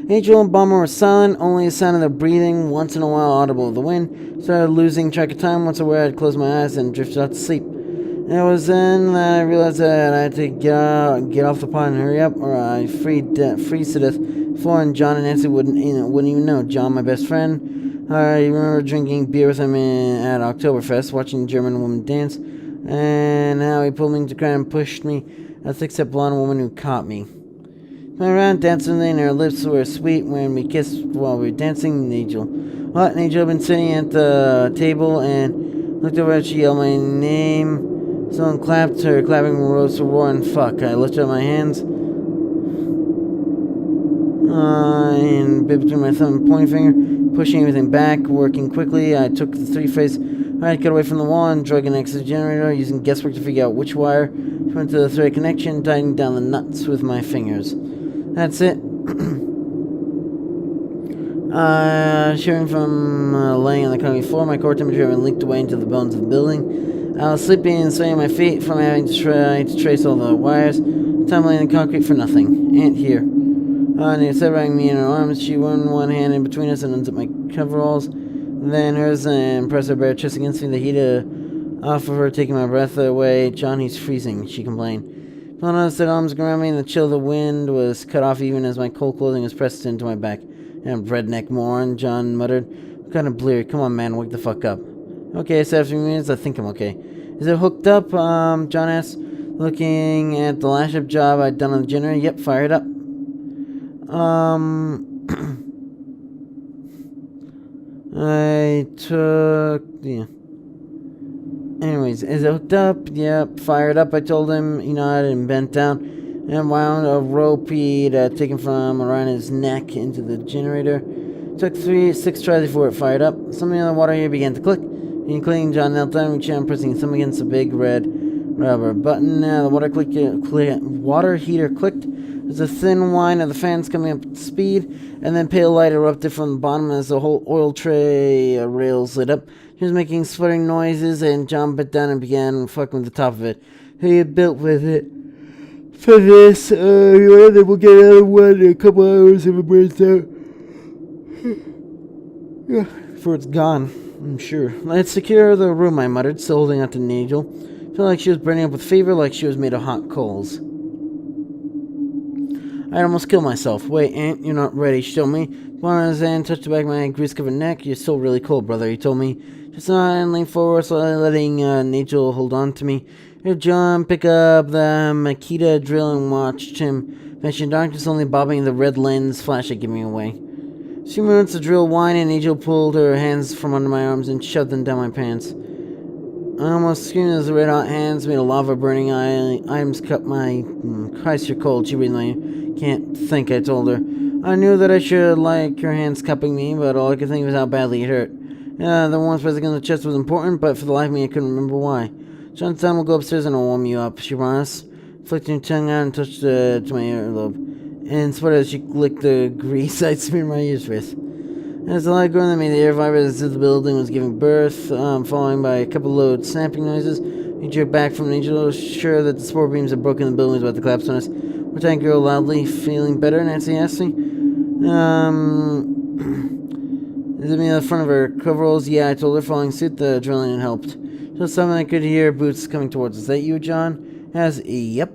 Angel and Bomber were silent, only a sound of their breathing, once in a while audible of the wind. Started losing track of time. Once aware, I'd closed my eyes and drifted off to sleep. And it was then that I realized that I had to get off the pod and hurry up, or I'd freeze to death. Floor and John and Nancy wouldn't even know. John, my best friend, I remember drinking beer with him at Oktoberfest, watching the German woman dance, and how he pulled me into the crowd and pushed me, a thick-set blonde woman who caught me. Went around dancing, and her lips were sweet when we kissed while we were dancing. Nigel. What? Nigel had been sitting at the table and looked over and she yelled my name. Someone clapped her, clapping rose for war, and fuck. I lifted up my hands and bit between my thumb and pointing finger, pushing everything back, working quickly. I took the three-phase. I cut away from the wall and drug an exit generator, using guesswork to figure out which wire went to the thread connection, tightening down the nuts with my fingers. That's it. Shivering from laying on the concrete floor, my core temperature having leaked away into the bones of the building. I was sleeping and swaying my feet from having to try to trace all the wires, tumbling in the concrete for nothing. Aunt here. Near separating me in her arms, she wound one hand in between us and unzipped my coveralls, then hers, and pressed her bare chest against me. The heat off of her, taking my breath away. John, he's freezing, she complained. Pulling out the arms around me, and the chill of the wind was cut off even as my cold clothing was pressed into my back. And redneck moron, John muttered. I'm kind of bleary. Come on, man, wake the fuck up. Okay, I said after a few minutes, I think I'm okay. Is it hooked up? John asked, looking at the last up job I'd done on the generator. Yep, fire it up. I took... yeah. Anyways, is it hooked up? Yep, fire it up, I told him. He nodded and bent down and wound a rope he'd taken from around his neck into the generator. Took 6 tries before it fired up. Something on the water here began to click. Including John knelt down, reaching out and pressing his thumb against the big red rubber button. The water heater clicked. There's a thin whine of the fans coming up at speed, and then pale light erupted from the bottom as the whole oil tray rails lit up. He was making sputtering noises, and John bent down and began fucking with the top of it. He had built with it. For this, we'll get another one in a couple hours if it burns out. Yeah, before it's gone, I'm sure. Let's secure the room, I muttered, still holding out to Nigel. Felt like she was burning up with fever, like she was made of hot coals. I'd almost killed myself. Wait, Aunt, you're not ready, she told me. Pulling his hand, touched the back of my grease-covered neck. You're still really cold, brother, he told me. Just and leaned forward, slowly letting Nigel hold on to me. Here, John, pick up the Makita drill and watched him. Mentioned darkness only bobbing the red lens flashlight giving me away. A few minutes the drill whined and Nigel pulled her hands from under my arms and shoved them down my pants. I almost screamed as the red-hot hands made a lava-burning items cut my... Christ, you're cold, she breathed my ear. Can't think, I told her. I knew that I should like her hands cupping me, but all I could think was how badly it hurt. The warmth pressing against the chest was important, but for the life of me I couldn't remember why. John's son will go upstairs and I'll warm you up, she promised, flicking her tongue out and touched to my earlobe. And sputtered as she licked the grease I'd smeared my ears with. As the light grew on me, the air vibrated as if the building was giving birth, following by a couple of loud snapping noises. We jerked back from Nigel, sure that the spore beams had broken, the building was about to collapse on us. Which I grew loudly, feeling better, Nancy asked me. Is it me at the front of her coveralls? Yeah, I told her, following suit. The adrenaline helped. Just something I could hear boots coming towards us. Is that you, John? Yep.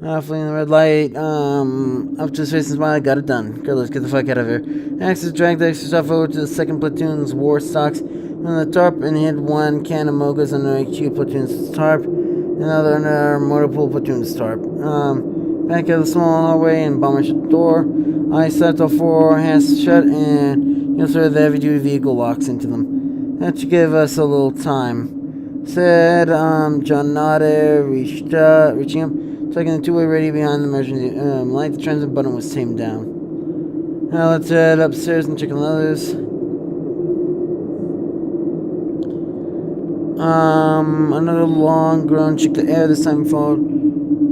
Fleeing the red light, up to his face and smiled. I got it done. Good, let's get the fuck out of here. Axis dragged the extra stuff over to the 2nd platoon's war stocks on the tarp and hid one can of mogas under HQ platoon's tarp, another under multiple platoon's tarp. Back out of the small hallway and Bomber shut the door. I slapped all 4 hands shut and inserted the heavy-duty vehicle locks into them. That should give us a little time, said John nodded, reaching up, taking the 2-way radio behind the emergency light. The transit button was tamed down. Now let's head upstairs and check on the others. Another long groan shook the air, this time followed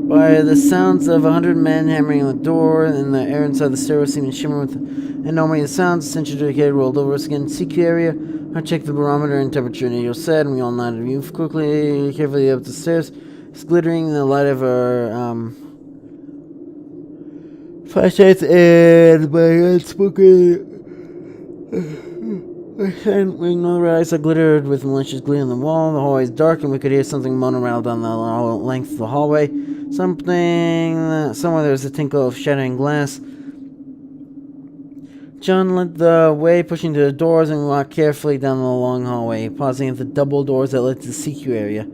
by the sounds of 100 men hammering on the door, and the air inside the stairwell seemed to shimmer with enormity of sounds. The sentry dedicated rolled over us again. CQ area. I checked the barometer and temperature, Nigel said, and we all nodded. We moved quickly, carefully up the stairs. It's glittering in the light of our Flashlights and my unspoken. And we know the eyes are glittered with malicious glee on the wall. The hallway is dark, and we could hear something moaning around down the length of the hallway. Somewhere there was a tinkle of shattering glass. John led the way, pushing to the doors, and walked carefully down the long hallway, pausing at the double doors that led to the CQ area.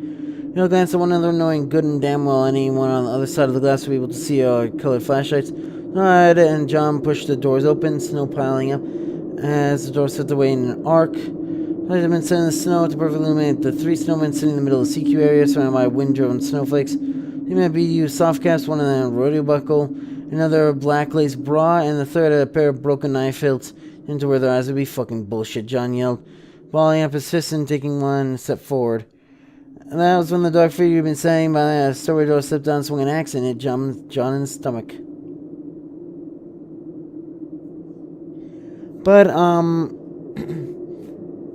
He'll glance at one another, knowing good and damn well anyone on the other side of the glass would be able to see our colored flashlights. Nod and John pushed the doors open, snow piling up. As the door slipped away in an arc, lights had been set in the snow to perfectly illuminate the three snowmen sitting in the middle of the CQ area, surrounded by wind-driven snowflakes. They had BDU soft caps, one of them a rodeo buckle, another a black lace bra, and the third a pair of broken knife hilts into where their eyes would be. Fucking bullshit, John yelled, balling up his fist and taking one step forward. And that was when the dark figure you'd been saying by the story door slipped down, swung an axe, and hit John in the stomach. But,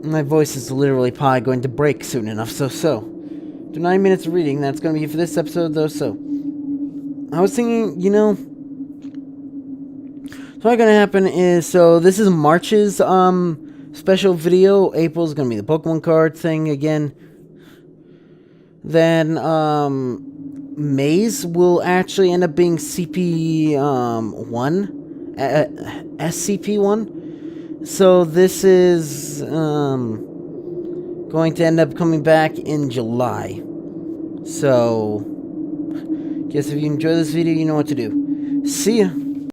my voice is literally probably going to break soon enough, so. After 9 minutes of reading, that's going to be for this episode, though, so. I was thinking, so what's going to happen is, so this is March's, special video. April's going to be the Pokemon card thing again. Then, May's will actually end up being CP1, SCP-1. So this is going to end up coming back in July. So, guess if you enjoy this video, you know what to do. See ya!